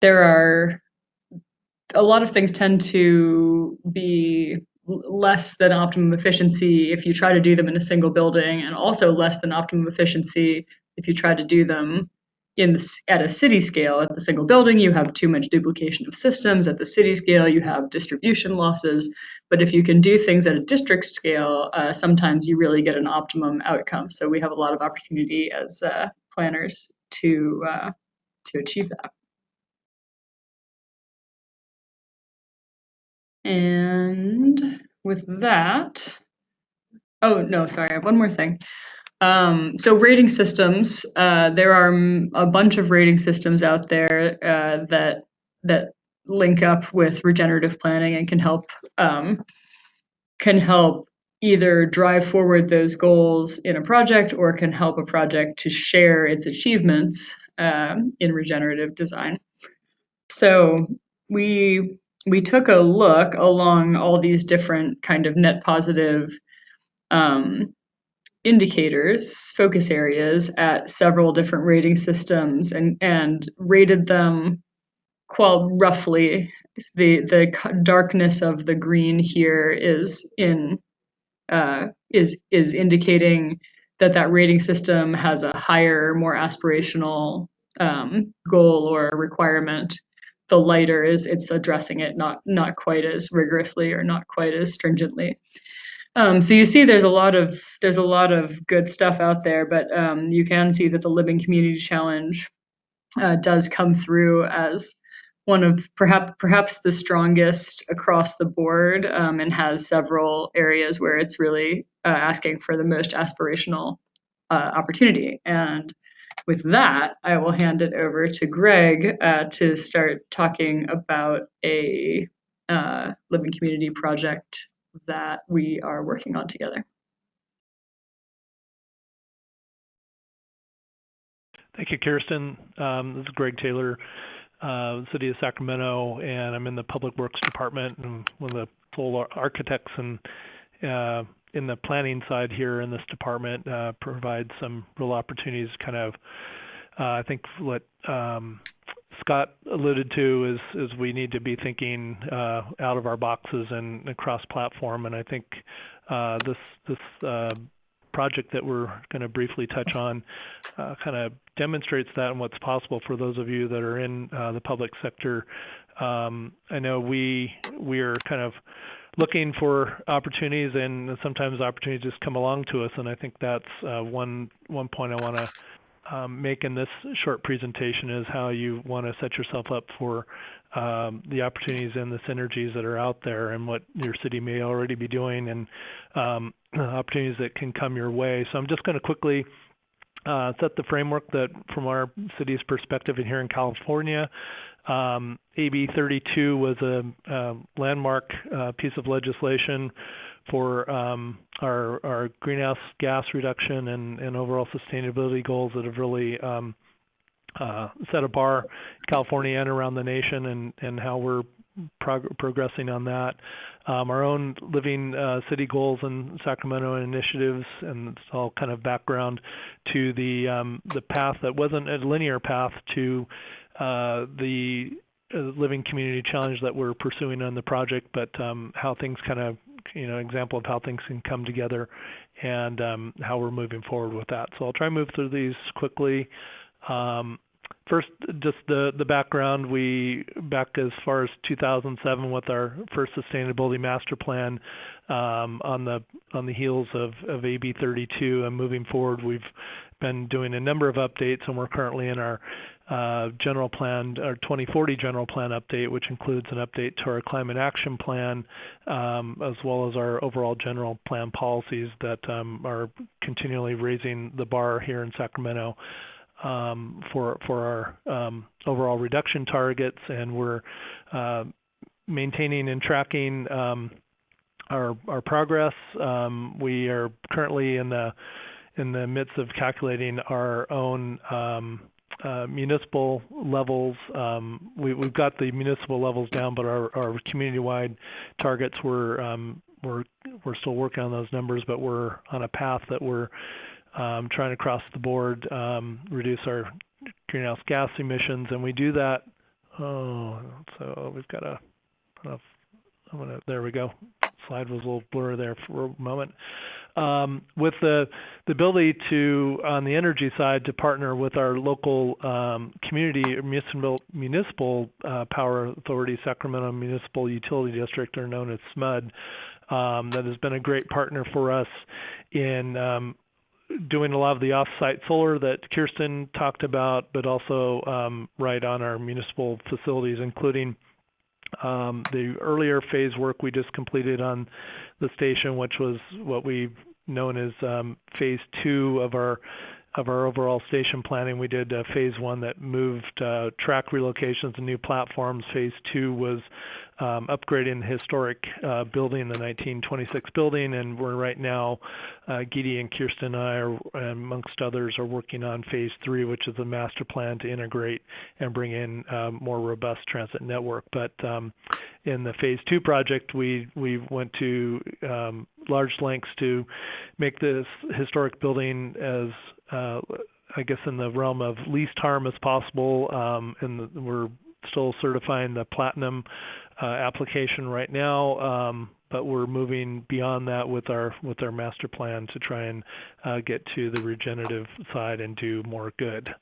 there are a lot of things tend to be less than optimum efficiency if you try to do them in a single building, and also less than optimum efficiency if you try to do them at a city scale. At the single building, you have too much duplication of systems. At the city scale, you have distribution losses. But if you can do things at a district scale, sometimes you really get an optimum outcome. So we have a lot of opportunity as planners to achieve that. And with that, oh no, sorry, I have one more thing. So rating systems, there are a bunch of rating systems out there that link up with regenerative planning and can help either drive forward those goals in a project or can help a project to share its achievements in regenerative design. So we took a look along all these different kind of net positive indicators, focus areas at several different rating systems and rated them roughly. The darkness of the green here is indicating that rating system has a higher, more aspirational goal or requirement. The lighter it's addressing it not quite as rigorously or not quite as stringently. So you see, there's a lot of good stuff out there, but you can see that the Living Community Challenge does come through as one of perhaps the strongest across the board, and has several areas where it's really asking for the most aspirational opportunity. And with that, I will hand it over to Greg to start talking about a living community project that we are working on together. Thank you, Kirsten. This is Greg Taylor, City of Sacramento, and I'm in the Public Works Department and one of the sole architects and in the planning side here in this department. Provide some real opportunities, kind of, I think what Scott alluded to is we need to be thinking out of our boxes and across platform, and I think this project that we're going to briefly touch on kind of demonstrates that and what's possible for those of you that are in the public sector. I know we are kind of looking for opportunities, and sometimes opportunities just come along to us, and I think that's one point I want to make in this short presentation is how you want to set yourself up for the opportunities and the synergies that are out there and what your city may already be doing and opportunities that can come your way. So I'm just going to quickly set the framework that from our city's perspective in here in California, AB 32 was a landmark piece of legislation for our greenhouse gas reduction and overall sustainability goals that have really set a bar in California and around the nation, and how we're progressing on that. Our own living city goals and Sacramento initiatives, and it's all kind of background to the path that wasn't a linear path to the Living Community Challenge that we're pursuing on the project, but how things kind of, example of how things can come together and how we're moving forward with that. So I'll try and move through these quickly. First, just the background. We back as far as 2007 with our first sustainability master plan on the heels of AB 32, and moving forward, we've been doing a number of updates, and we're currently in our general plan, our 2040 general plan update, which includes an update to our climate action plan, as well as our overall general plan policies that are continually raising the bar here in Sacramento for our overall reduction targets, and we're maintaining and tracking our progress. We are currently in the midst of calculating our own municipal levels. We've got the municipal levels down, but our community-wide targets we're still working on those numbers, but we're on a path that we're trying to cross the board, reduce our greenhouse gas emissions, and we do that. So we've got there we go. Slide was a little blurry there for a moment. With the ability to, on the energy side, to partner with our local community municipal power authority, Sacramento Municipal Utility District, or known as SMUD, that has been a great partner for us in doing a lot of the off-site solar that Kirsten talked about, but also right on our municipal facilities, including the earlier phase work we just completed on the station, which was what we've known as phase 2 of our overall station planning. We did phase 1 that moved track relocations and new platforms. Phase 2 was upgrading the historic building, the 1926 building, and we're right now, Gidi and Kirsten and I, amongst others, are working on phase 3, which is a master plan to integrate and bring in more robust transit network. But in the phase 2 project, we went to large lengths to make this historic building as I guess in the realm of least harm as possible, and we're still certifying the platinum application right now, but we're moving beyond that with our master plan to try and get to the regenerative side and do more good.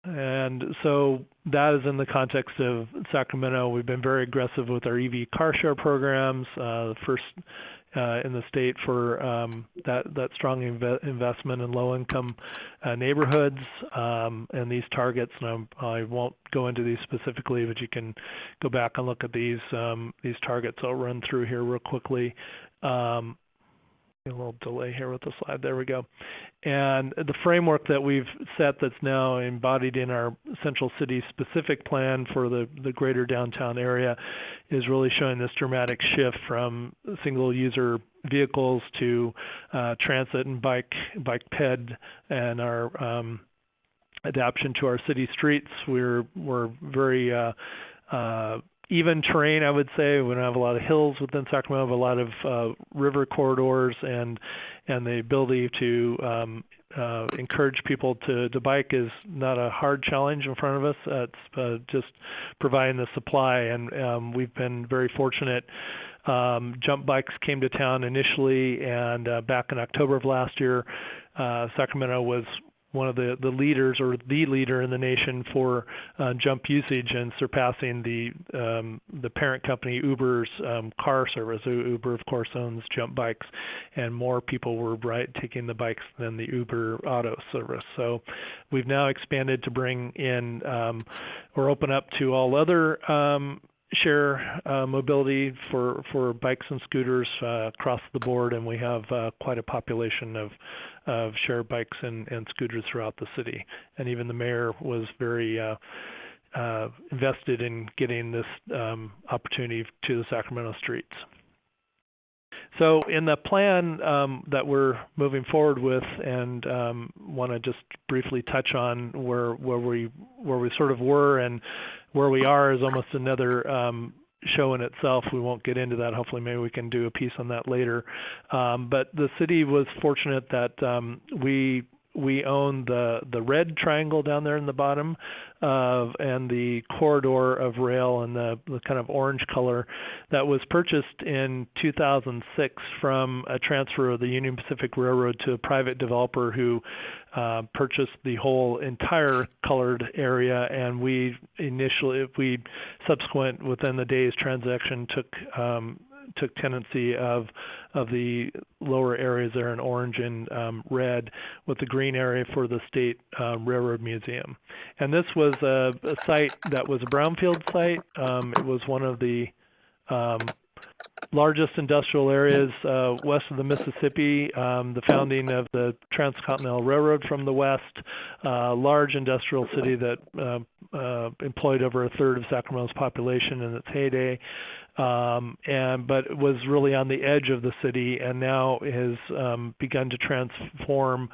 And so that is in the context of Sacramento. We've been very aggressive with our EV car share programs, the first in the state for that strong investment in low-income neighborhoods, and these targets. And I won't go into these specifically, but you can go back and look at these targets. I'll run through here real quickly. A little delay here with the slide. There we go. And the framework that we've set that's now embodied in our Central City specific plan for the greater downtown area is really showing this dramatic shift from single user vehicles to transit and bike ped, and our adaptation to our city streets. We're very even terrain, I would say. We don't have a lot of hills within Sacramento, but a lot of river corridors, and the ability to encourage people to bike is not a hard challenge in front of us. It's just providing the supply, and we've been very fortunate. Jump bikes came to town initially, and back in October of last year, Sacramento was one of the leaders, or the leader in the nation for jump usage, and surpassing the parent company Uber's car service. Uber, of course, owns jump bikes, and more people were taking the bikes than the Uber auto service. So we've now expanded to bring in or open up to all other share mobility for bikes and scooters across the board, and we have quite a population of share bikes and scooters throughout the city. And even the mayor was very invested in getting this opportunity to the Sacramento streets. So in the plan that we're moving forward with, and want to just briefly touch on where we sort of were and where we are, is almost another show in itself. We won't get into that. Hopefully maybe we can do a piece on that later. But the city was fortunate that we own the red triangle down there in the bottom, and the corridor of rail and the kind of orange color that was purchased in 2006 from a transfer of the Union Pacific Railroad to a private developer who purchased the whole entire colored area, and we subsequent within the day's transaction took tenancy of the lower areas there in orange and red, with the green area for the State Railroad Museum. And this was a site that was a brownfield site. It was one of the largest industrial areas west of the Mississippi, the founding of the Transcontinental Railroad from the west, large industrial city that employed over a third of Sacramento's population in its heyday. But it was really on the edge of the city, and now has begun to transform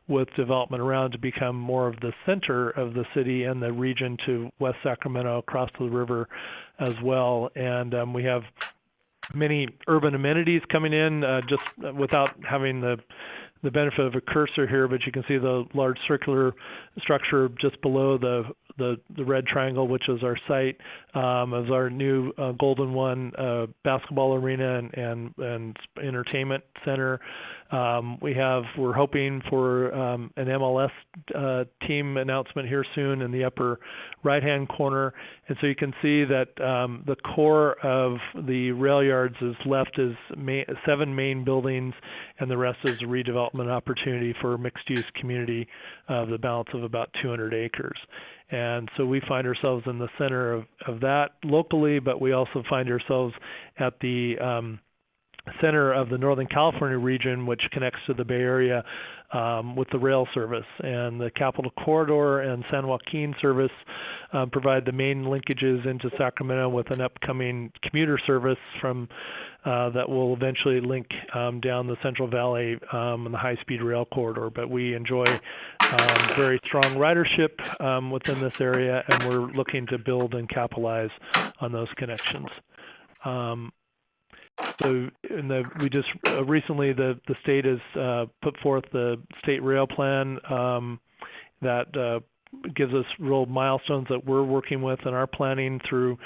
with development around to become more of the center of the city and the region to West Sacramento across the river as well. And we have many urban amenities coming in, just without having the benefit of a cursor here, but you can see the large circular structure just below the red triangle, which is our site, as our new Golden One basketball arena and entertainment center. We're hoping for an MLS team announcement here soon in the upper right-hand corner. And so you can see that the core of the rail yards is left as 7 main buildings, and the rest is a redevelopment opportunity for a mixed-use community of the balance of about 200 acres. And so we find ourselves in the center of that locally, but we also find ourselves at the center of the Northern California region, which connects to the Bay Area with the rail service. And the Capital Corridor and San Joaquin service provide the main linkages into Sacramento, with an upcoming commuter service from that will eventually link down the Central Valley and the high-speed rail corridor. But we enjoy very strong ridership within this area, and we're looking to build and capitalize on those connections. So we just recently, the state has put forth the state rail plan that gives us real milestones that we're working with in our planning through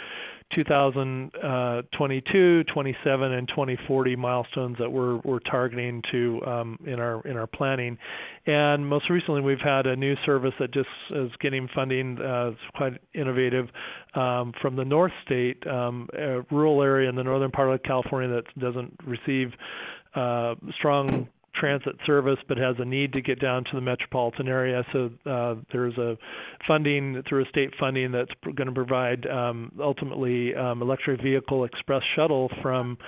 2022, 27, and 2040 milestones that we're targeting to in our planning. And most recently, we've had a new service that just is getting funding. It's quite innovative from the North State, a rural area in the northern part of California that doesn't receive strong transit service, but has a need to get down to the metropolitan area. So there's a funding through a state funding that's going to provide ultimately electric vehicle express shuttle from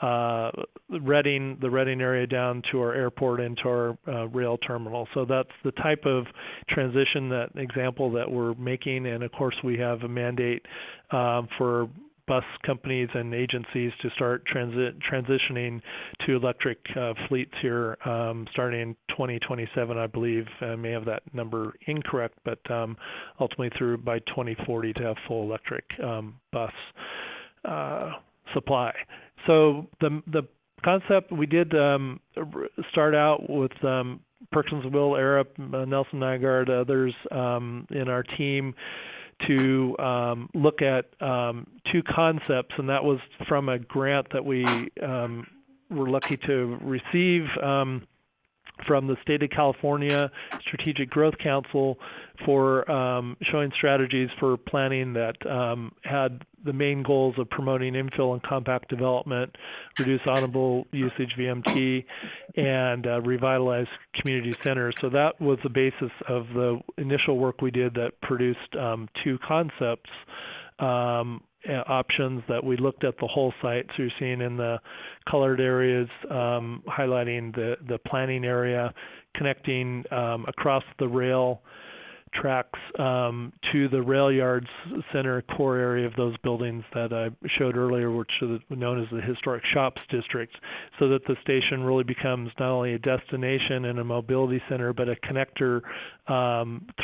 the Redding area down to our airport into our rail terminal. So that's the type of transition, that example that we're making. And of course, we have a mandate for bus companies and agencies to start transitioning to electric fleets here starting in 2027, I believe. I may have that number incorrect, but ultimately through by 2040 to have full electric bus supply. So the concept, we did start out with Perkins Will, Arup, Nelson Nygaard, others in our team to look at 2 concepts, and that was from a grant that we were lucky to receive from the State of California Strategic Growth Council for showing strategies for planning that had the main goals of promoting infill and compact development, reduce automobile usage VMT, and revitalize community centers. So that was the basis of the initial work we did that produced 2 concepts options that we looked at the whole site. So you're seeing in the colored areas highlighting the planning area, connecting across the rail tracks to the rail yards center core area of those buildings that I showed earlier, which is known as the historic shops district, so that the station really becomes not only a destination and a mobility center, but a connector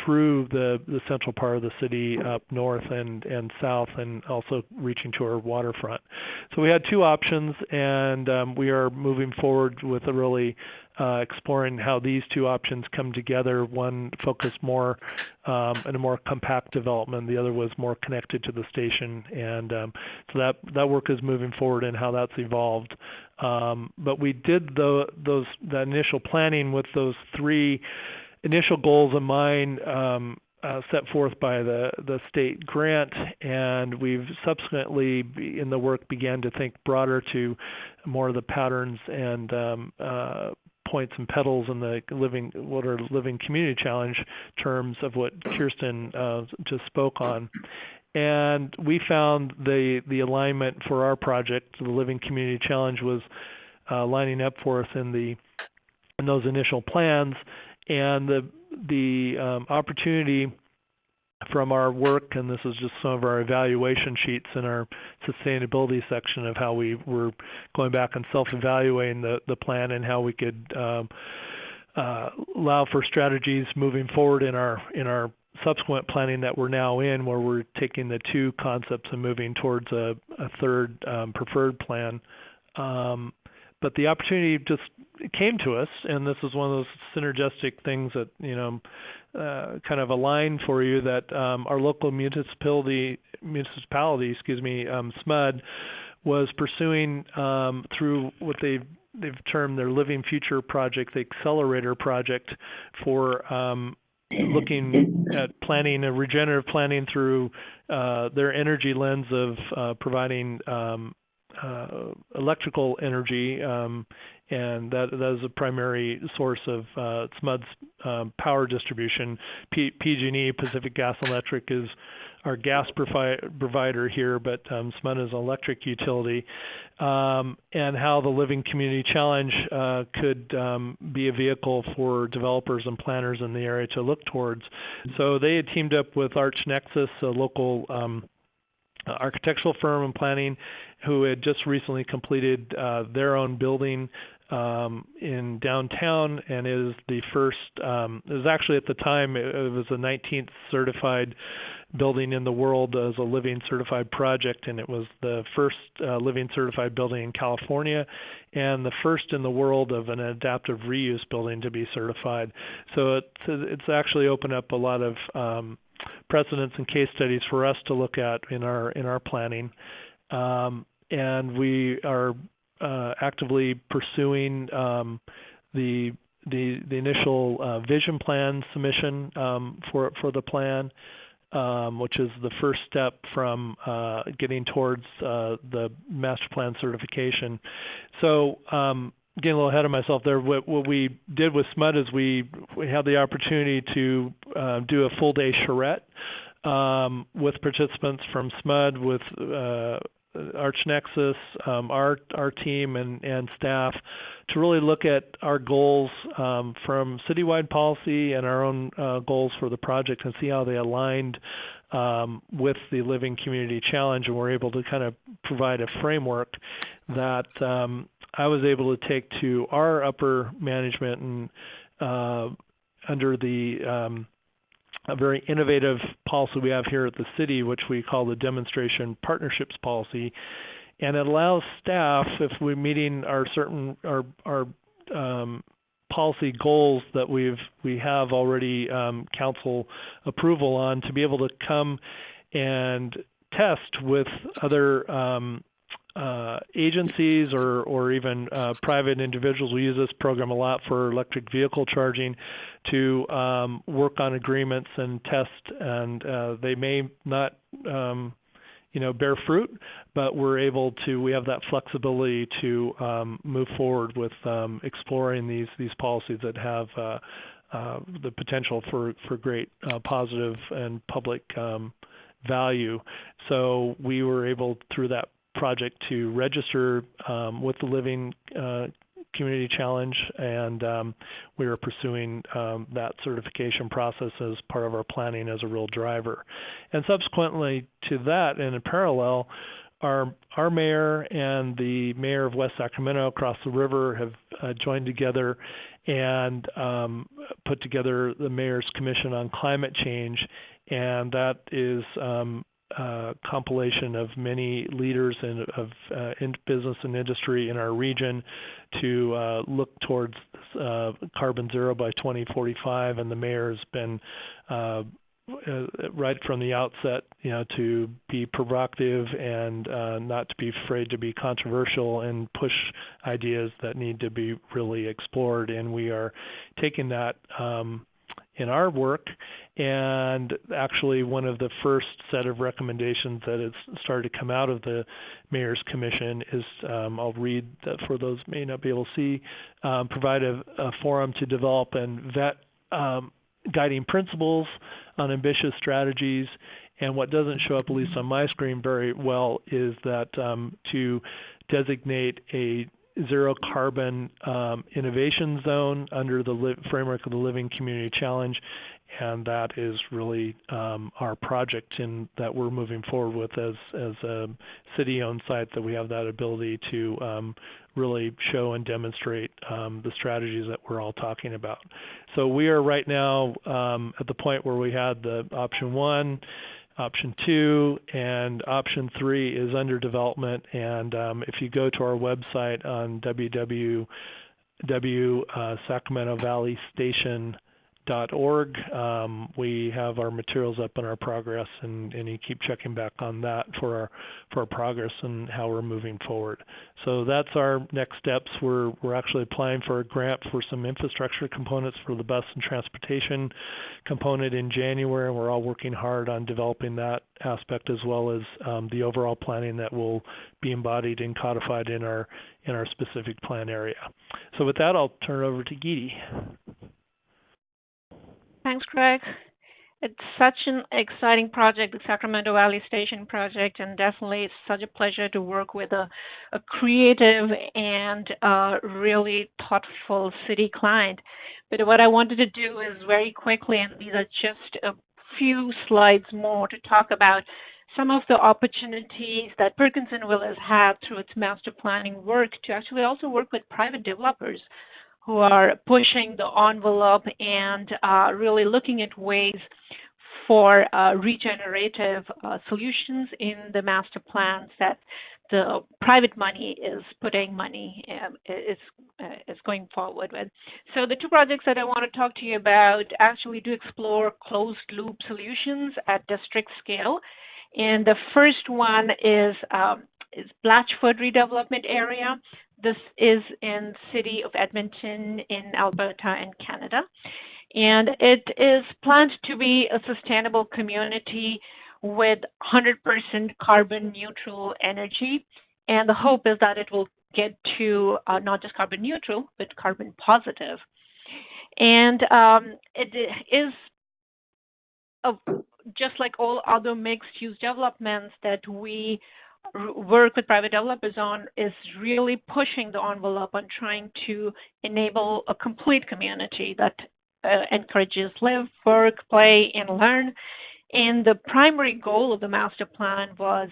through the central part of the city up north and south, and also reaching to our waterfront. So we had 2 options, and we are moving forward with a really exploring how these 2 options come together. One focused more in a more compact development. The other was more connected to the station. And so that work is moving forward and how that's evolved. But we did that initial planning with those 3 initial goals in mind set forth by the state grant, and we've subsequently in the work began to think broader to more of the patterns and points and petals in the living community challenge terms of what Kirsten just spoke on. And we found the alignment for our project, the Living Community Challenge, was lining up for us in those initial plans, and the opportunity from our work, and this is just some of our evaluation sheets in our sustainability section of how we were going back and self-evaluating the plan and how we could allow for strategies moving forward in our subsequent planning that we're now in, where we're taking the 2 concepts and moving towards a third preferred plan. But the opportunity just came to us, and this is one of those synergistic things that kind of align for you, that our local municipality, SMUD, was pursuing through what they've they've termed their Living Future project the Accelerator project for looking at planning and regenerative planning through their energy lens of providing electrical energy, and that is a primary source of SMUD's power distribution. PG&E, Pacific Gas and Electric, is our gas provider here, but SMUD is an electric utility, and how the Living Community Challenge could be a vehicle for developers and planners in the area to look towards. So they had teamed up with ArchNexus, a local architectural firm and planning, who had just recently completed their own building in downtown, and is the first, it was actually at the time, it was the 19th certified building in the world as a Living Certified project, and it was the first Living Certified building in California, and the first in the world of an adaptive reuse building to be certified. So it's actually opened up a lot of precedents and case studies for us to look at in our planning, and we are actively pursuing the initial vision plan submission for the plan, which is the first step from getting towards the master plan certification. So getting a little ahead of myself there, what we did with SMUD is we had the opportunity to do a full day charrette with participants from SMUD, with ArchNexus, our team and staff, to really look at our goals from citywide policy and our own goals for the project, and see how they aligned with the Living Community Challenge, and we're able to kind of provide a framework that I was able to take to our upper management, and under the a very innovative policy we have here at the city, which we call the Demonstration Partnerships Policy, and it allows staff, if we're meeting our policy goals that we have already council approval on, to be able to come and test with other agencies or even private individuals. We use this program a lot for electric vehicle charging, to work on agreements and test, and they may not bear fruit, but we have that flexibility to move forward with exploring these policies that have the potential for great positive and public value. So we were able, through that project, to register with the Living Community Challenge, and we are pursuing that certification process as part of our planning as a real driver. And subsequently to that, and in parallel, our mayor and the mayor of West Sacramento across the river have joined together and put together the Mayor's Commission on Climate Change, and that is compilation of many leaders in business and industry in our region to look towards carbon zero by 2045, and the mayor has been right from the outset, to be provocative and not to be afraid to be controversial and push ideas that need to be really explored. And we are taking that in our work, and actually one of the first set of recommendations that has started to come out of the Mayor's Commission is, I'll read that for those who may not be able to see, provide a forum to develop and vet guiding principles on ambitious strategies. And what doesn't show up, at least on my screen, very well, is that to designate a zero carbon innovation zone under the framework of the Living Community Challenge, and that is really our project that we're moving forward with as a city-owned site, that we have that ability to really show and demonstrate the strategies that we're all talking about. So we are right now at the point where we had the option 1, option 2, and option 3 is under development. And if you go to our website on www.sacramentovalley.station We have our materials up in our progress, and you keep checking back on that for our progress and how we're moving forward. So that's our next steps. We're actually applying for a grant for some infrastructure components for the bus and transportation component in January, and we're all working hard on developing that aspect as well as the overall planning that will be embodied and codified in our specific plan area. So with that, I'll turn it over to Geeti. Thanks, Greg. It's such an exciting project, the Sacramento Valley Station project, and definitely it's such a pleasure to work with a creative and really thoughtful city client. But what I wanted to do is very quickly, and these are just a few slides more to talk about some of the opportunities that Perkinsonville has had through its master planning work to actually also work with private developers who are pushing the envelope and really looking at ways for regenerative solutions in the master plans that the private money is putting money is going forward with. So the two projects that I want to talk to you about actually do explore closed loop solutions at district scale. And the first one is Blatchford redevelopment area. This is in the city of Edmonton in Alberta and Canada. And it is planned to be a sustainable community with 100% carbon neutral energy. And the hope is that it will get to not just carbon neutral, but carbon positive. And it is just like all other mixed-use developments that we work with private developers on, is really pushing the envelope on trying to enable a complete community that encourages live, work, play, and learn. And the primary goal of the master plan was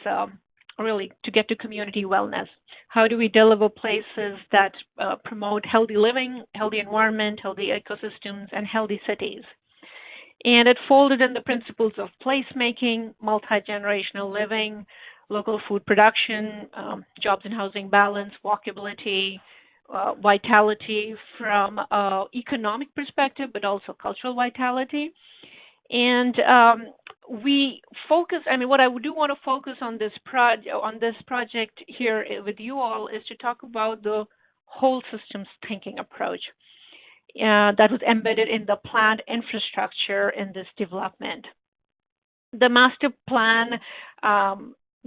really to get to community wellness. How do we deliver places that promote healthy living, healthy environment, healthy ecosystems, and healthy cities? And it folded in the principles of placemaking, multi-generational living, local food production, jobs and housing balance, walkability, vitality from an economic perspective, but also cultural vitality. And we focus, what I do want to focus on this project here with you all is to talk about the whole systems thinking approach that was embedded in the planned infrastructure in this development. The master plan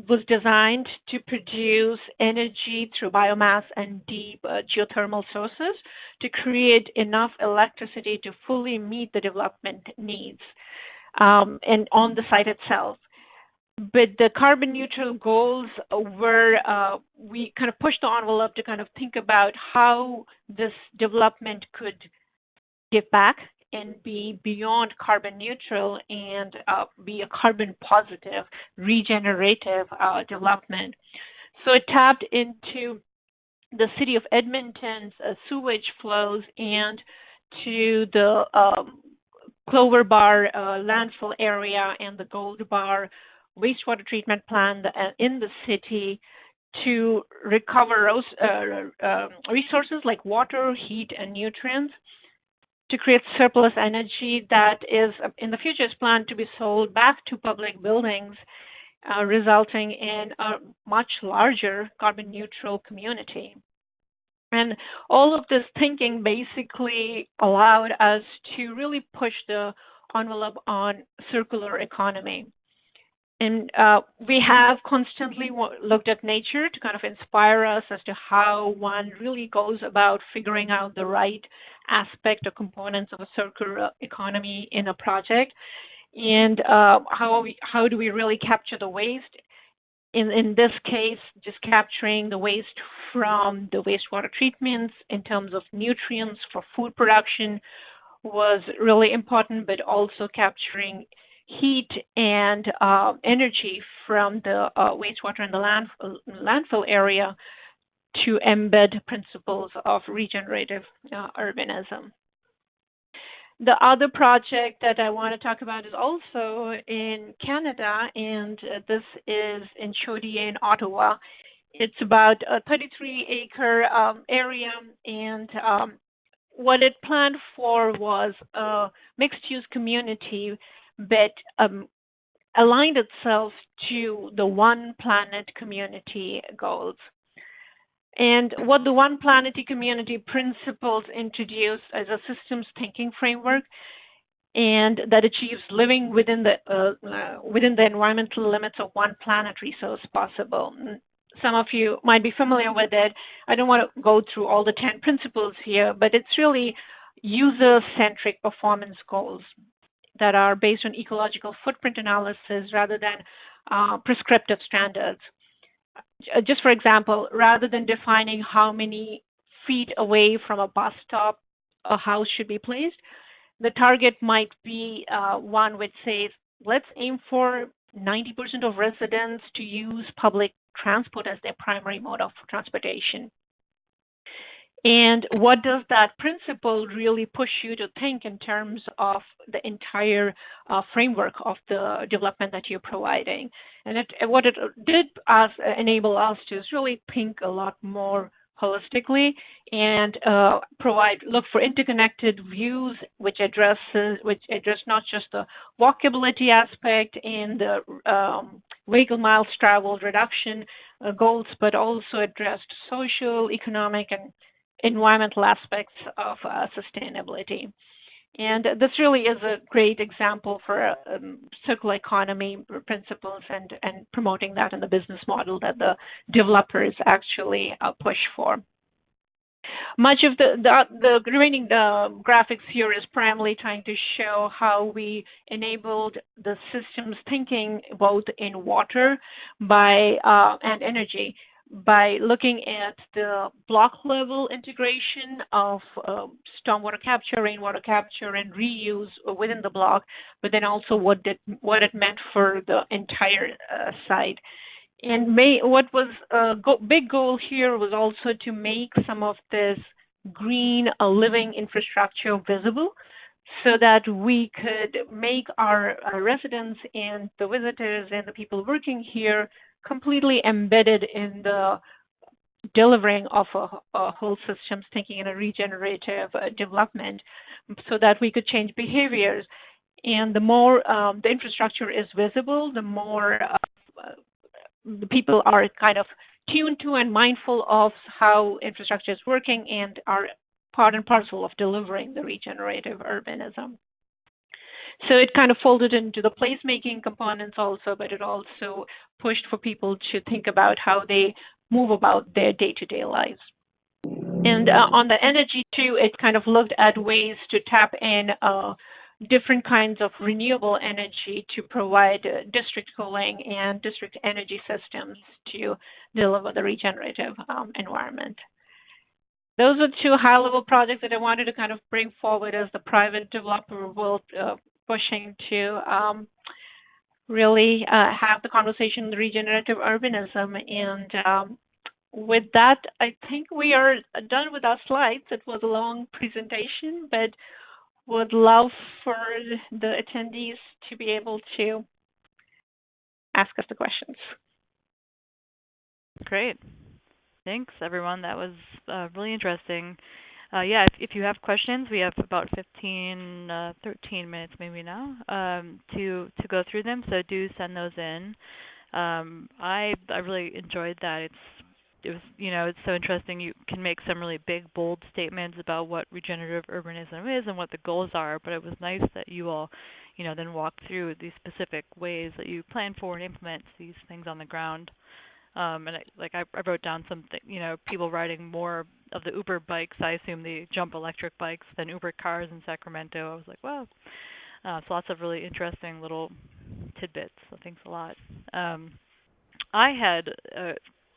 was designed to produce energy through biomass and deep geothermal sources to create enough electricity to fully meet the development needs and on the site itself. But the carbon neutral goals were, we kind of pushed the envelope to kind of think about how this development could give back and be beyond carbon neutral and be a carbon positive, regenerative development. So it tapped into the city of Edmonton's sewage flows and to the Clover Bar landfill area and the Gold Bar wastewater treatment plant in the city to recover resources like water, heat, and nutrients, to create surplus energy that is in the future is planned to be sold back to public buildings, resulting in a much larger carbon neutral community. And all of this thinking basically allowed us to really push the envelope on circular economy. And we have constantly looked at nature to kind of inspire us as to how one really goes about figuring out the right aspect or components of a circular economy in a project, and how do we really capture the waste. In this case, just capturing the waste from the wastewater treatments in terms of nutrients for food production was really important, but also capturing heat and energy from the wastewater in the landfill area to embed principles of regenerative urbanism. The other project that I want to talk about is also in Canada, and this is in Chaudière in Ottawa. It's about a 33-acre area, and what it planned for was a mixed-use community, but aligned itself to the One Planet community goals. And what the One Planet community principles introduce as a systems thinking framework, and that achieves living within the environmental limits of one planet resource possible. Some of you might be familiar with it. I don't want to go through all the 10 principles here, but it's really user-centric performance goals that are based on ecological footprint analysis rather than prescriptive standards. Just for example, rather than defining how many feet away from a bus stop a house should be placed, the target might be one which says, let's aim for 90% of residents to use public transport as their primary mode of transportation. And what does that principle really push you to think in terms of the entire framework of the development that you're providing? And what it did enable us to is really think a lot more holistically and look for interconnected views which address not just the walkability aspect and the vehicle miles traveled reduction goals, but also addressed social, economic, and environmental aspects of sustainability. And this really is a great example for circular economy principles and promoting that in the business model that the developers actually push for. Much of the remaining graphics here is primarily trying to show how we enabled the systems thinking both in water and energy by looking at the block level integration of stormwater capture, rainwater capture, and reuse within the block, but then also what it meant for the entire site. And what was a big goal here was also to make some of this green living infrastructure visible so that we could make our residents and the visitors and the people working here completely embedded in the delivering of a whole systems thinking in a regenerative development so that we could change behaviors. And the more the infrastructure is visible, the more the people are kind of tuned to and mindful of how infrastructure is working and are part and parcel of delivering the regenerative urbanism. So it kind of folded into the placemaking components also, but it also pushed for people to think about how they move about their day-to-day lives. And on the energy too, it kind of looked at ways to tap in different kinds of renewable energy to provide district cooling and district energy systems to deliver the regenerative environment. Those are two high-level projects that I wanted to kind of bring forward as the private developer world pushing to really have the conversation on the regenerative urbanism. And with that, I think we are done with our slides. It was a long presentation, but would love for the attendees to be able to ask us the questions. Great. Thanks, everyone. That was really interesting. Yeah, if you have questions, we have about 13 minutes maybe now to go through them. So do send those in. I really enjoyed that. It's so interesting. You can make some really big, bold statements about what regenerative urbanism is and what the goals are. But it was nice that you all, then walked through these specific ways that you plan for and implement these things on the ground. And I wrote down something, people riding more of the Uber bikes. I assume the jump electric bikes than Uber cars in Sacramento. I was like, wow. So lots of really interesting little tidbits. So thanks a lot. I had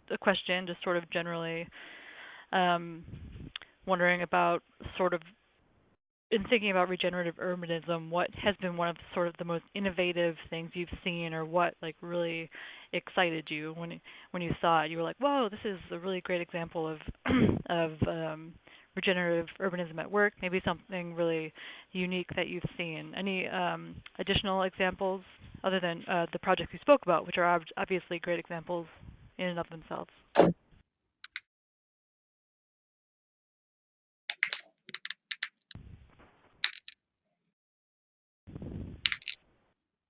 a question, just sort of generally wondering about sort of in thinking about regenerative urbanism, what has been one of sort of the most innovative things you've seen, or what really excited you when you saw it? You were like, "Whoa, this is a really great example of regenerative urbanism at work." Maybe something really unique that you've seen. Any additional examples other than the projects you spoke about, which are obviously great examples in and of themselves?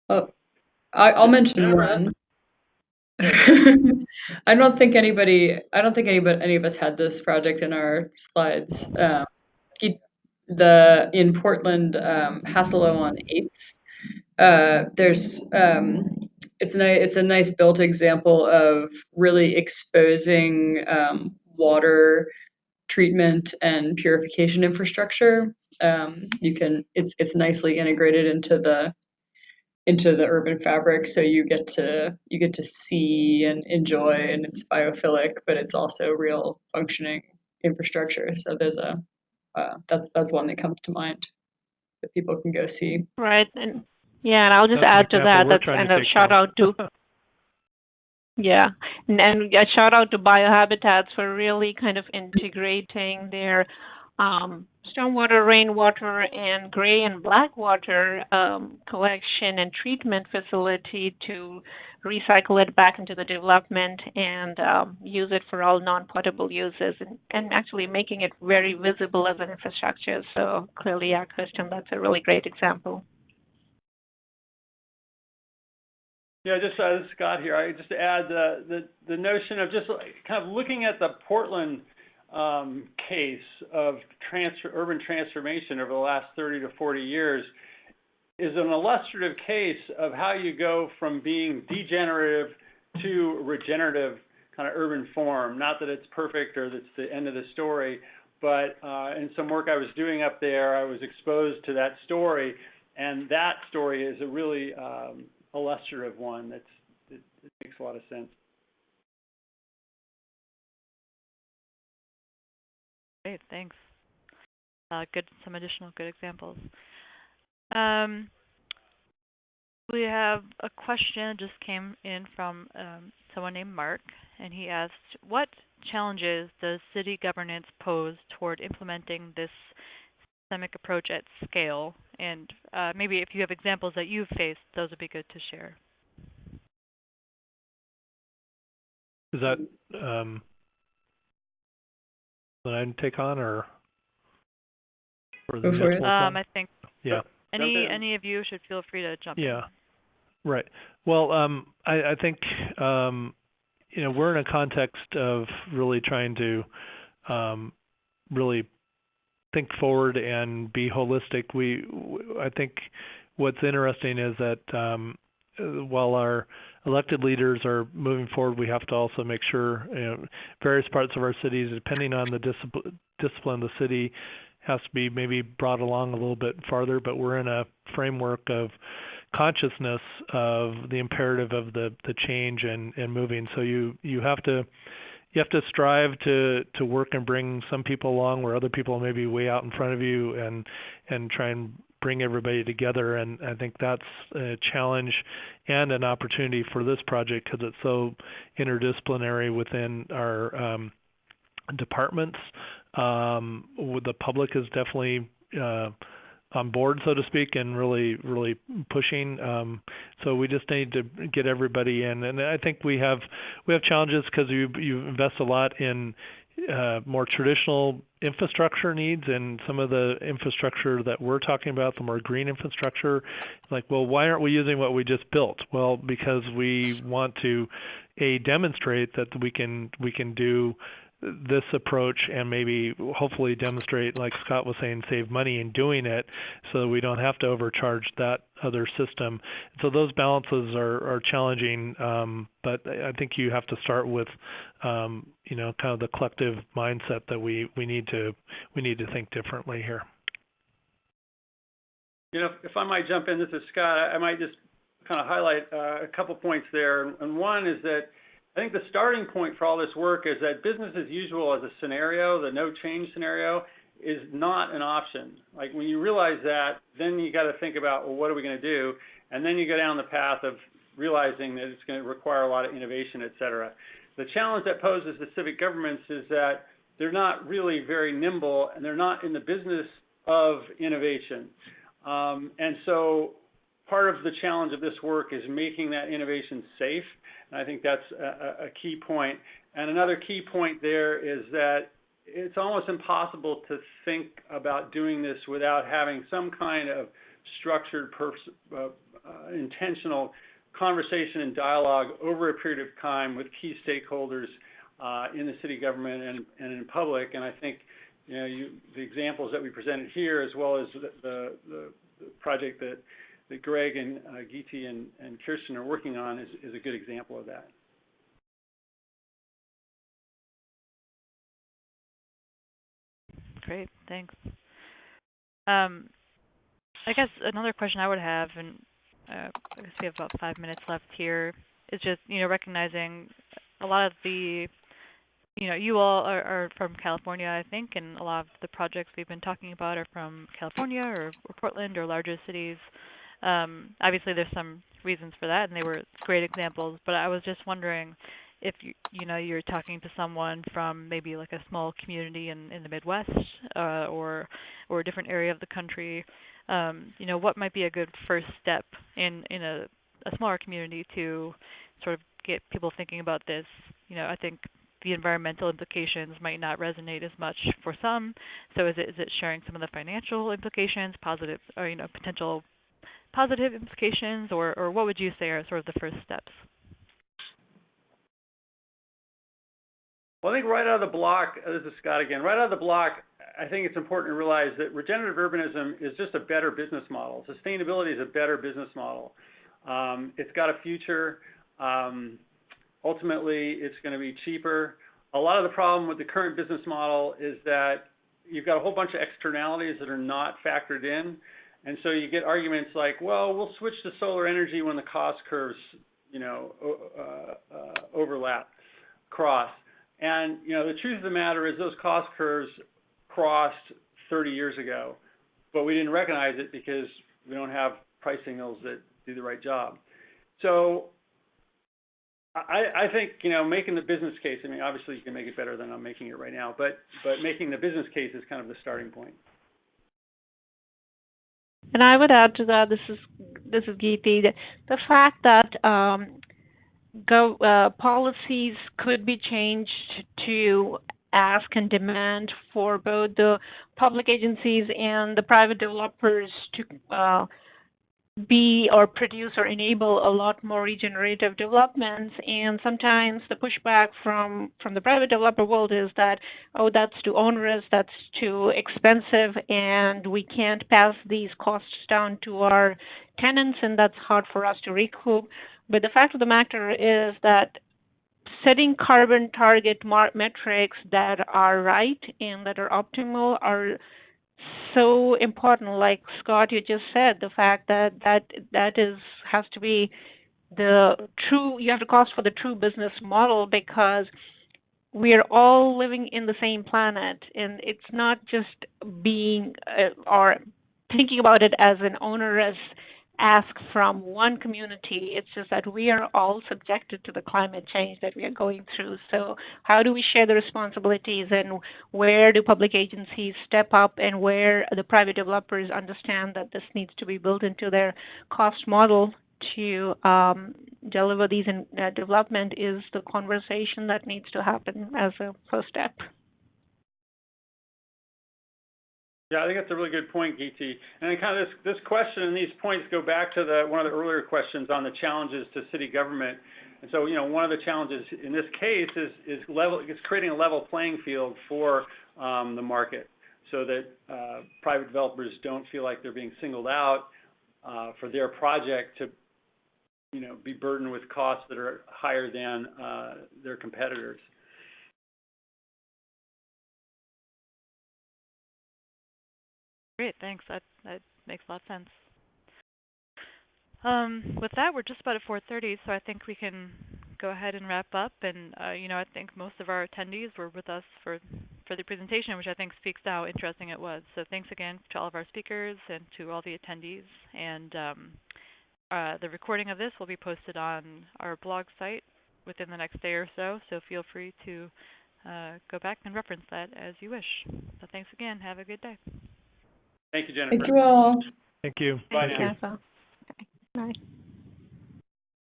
Oh, I'll mention one. I don't think any of us had this project in our slides. In Portland, Hasselo on 8th, it's a nice built example of really exposing water treatment and purification infrastructure. It's nicely integrated into the urban fabric, so you get to see and enjoy, and it's biophilic, but it's also real functioning infrastructure. So that's one that comes to mind that people can go see. Right. And yeah, and I'll just That's an add to that. example we're That's trying and to a take shout from. out to yeah, and a shout out to Biohabitats for really kind of integrating their stormwater, rainwater, and gray and black water collection and treatment facility to recycle it back into the development and use it for all non-potable uses, and actually making it very visible as an infrastructure. So clearly, yeah, Kristen, that's a really great example. Yeah, just this is Scott here. I just add the notion of just kind of looking at the Portland case of urban transformation over the last 30 to 40 years is an illustrative case of how you go from being degenerative to regenerative kind of urban form. Not that it's perfect or that's the end of the story, but in some work I was doing up there, I was exposed to that story, and that story is a really illustrative one. It makes a lot of sense. Great, thanks. Some additional good examples. We have a question that just came in from someone named Mark, and he asked, what challenges does city governance pose toward implementing this systemic approach at scale? And maybe if you have examples that you've faced, those would be good to share. Is that that I take on, or the Go for it. I think yeah. any of you should feel free to jump in. Yeah, right. Well, I think we're in a context of really trying to really think forward and be holistic. I think what's interesting is that while our elected leaders are moving forward, we have to also make sure various parts of our cities, depending on the discipline of the city, has to be maybe brought along a little bit farther. But we're in a framework of consciousness of the imperative of the change and moving. So you have to strive to work and bring some people along where other people may be way out in front of you, and try and bring everybody together. And I think that's a challenge and an opportunity for this project because it's so interdisciplinary within our departments. The public is definitely on board, so to speak, and really pushing. So we just need to get everybody in, and I think we have challenges because you invest a lot in more traditional infrastructure needs, and some of the infrastructure that we're talking about, the more green infrastructure, like, well, why aren't we using what we just built? Well, because we want to demonstrate that we can do this approach and maybe hopefully demonstrate, like Scott was saying, save money in doing it so that we don't have to overcharge that other system. So those balances are challenging, but I think you have to start with kind of the collective mindset that we need to think differently here. If I might jump in, this is Scott. I might just kind of highlight a couple points there. And one is that I think the starting point for all this work is that business as usual as a scenario, the no change scenario, is not an option. Like when you realize that, then you got to think about, well, what are we going to do? And then you go down the path of realizing that it's going to require a lot of innovation, et cetera. The challenge that poses to civic governments is that they're not really very nimble, and they're not in the business of innovation. And so part of the challenge of this work is making that innovation safe. And I think that's a key point. And another key point there is that it's almost impossible to think about doing this without having some kind of structured, intentional conversation and dialogue over a period of time with key stakeholders in the city government and in public. And I think the examples that we presented here, as well as the project that Greg and Geeti and Kirsten are working on, is a good example of that. Great, thanks. I guess another question I would have, and I guess we have about 5 minutes left here, is just, recognizing a lot of the, you all are from California, I think, and a lot of the projects we've been talking about are from California or Portland or larger cities. Obviously, there's some reasons for that, and they were great examples, but I was just wondering if you're talking to someone from maybe like a small community in the Midwest or a different area of the country, what might be a good first step in a smaller community to sort of get people thinking about this? I think the environmental implications might not resonate as much for some. So is it sharing some of the financial implications, positive or potential positive implications, or what would you say are sort of the first steps? Well, I think right out of the block, this is Scott again, right out of the block, I think it's important to realize that regenerative urbanism is just a better business model. Sustainability is a better business model. It's got a future. Ultimately, it's going to be cheaper. A lot of the problem with the current business model is that you've got a whole bunch of externalities that are not factored in. And so you get arguments like, well, we'll switch to solar energy when the cost curves, overlap, cross. And, the truth of the matter is those cost curves crossed 30 years ago, but we didn't recognize it because we don't have price signals that do the right job. So I think, making the business case, obviously you can make it better than I'm making it right now, but making the business case is kind of the starting point. And I would add to that, this is Geeti, the fact that policies could be changed to ask and demand for both the public agencies and the private developers to be or produce or enable a lot more regenerative developments. And sometimes the pushback from the private developer world is that, oh, that's too onerous, that's too expensive, and we can't pass these costs down to our tenants, and that's hard for us to recoup. But the fact of the matter is that setting carbon target metrics that are right and that are optimal are so important. Like Scott, you just said, the fact that has to be the true. You have to cost for the true business model, because we are all living in the same planet, and it's not just being or thinking about it as an onerous ask from one community. It's just that we are all subjected to the climate change that we are going through. So how do we share the responsibilities, and where do public agencies step up, and where the private developers understand that this needs to be built into their cost model to deliver these in development is the conversation that needs to happen as a first step. Yeah, I think that's a really good point, Geeti. And kind of this question and these points go back to one of the earlier questions on the challenges to city government. And so, one of the challenges in this case is creating a level playing field for the market, so that private developers don't feel like they're being singled out for their project to, be burdened with costs that are higher than their competitors. Great, thanks. That makes a lot of sense. With that, we're just about at 4:30, so I think we can go ahead and wrap up. And I think most of our attendees were with us for the presentation, which I think speaks to how interesting it was. So thanks again to all of our speakers and to all the attendees. And the recording of this will be posted on our blog site within the next day or so. So feel free to go back and reference that as you wish. So thanks again. Have a good day. Thank you, Jennifer. Thank you all. Thank you. Bye now. Bye.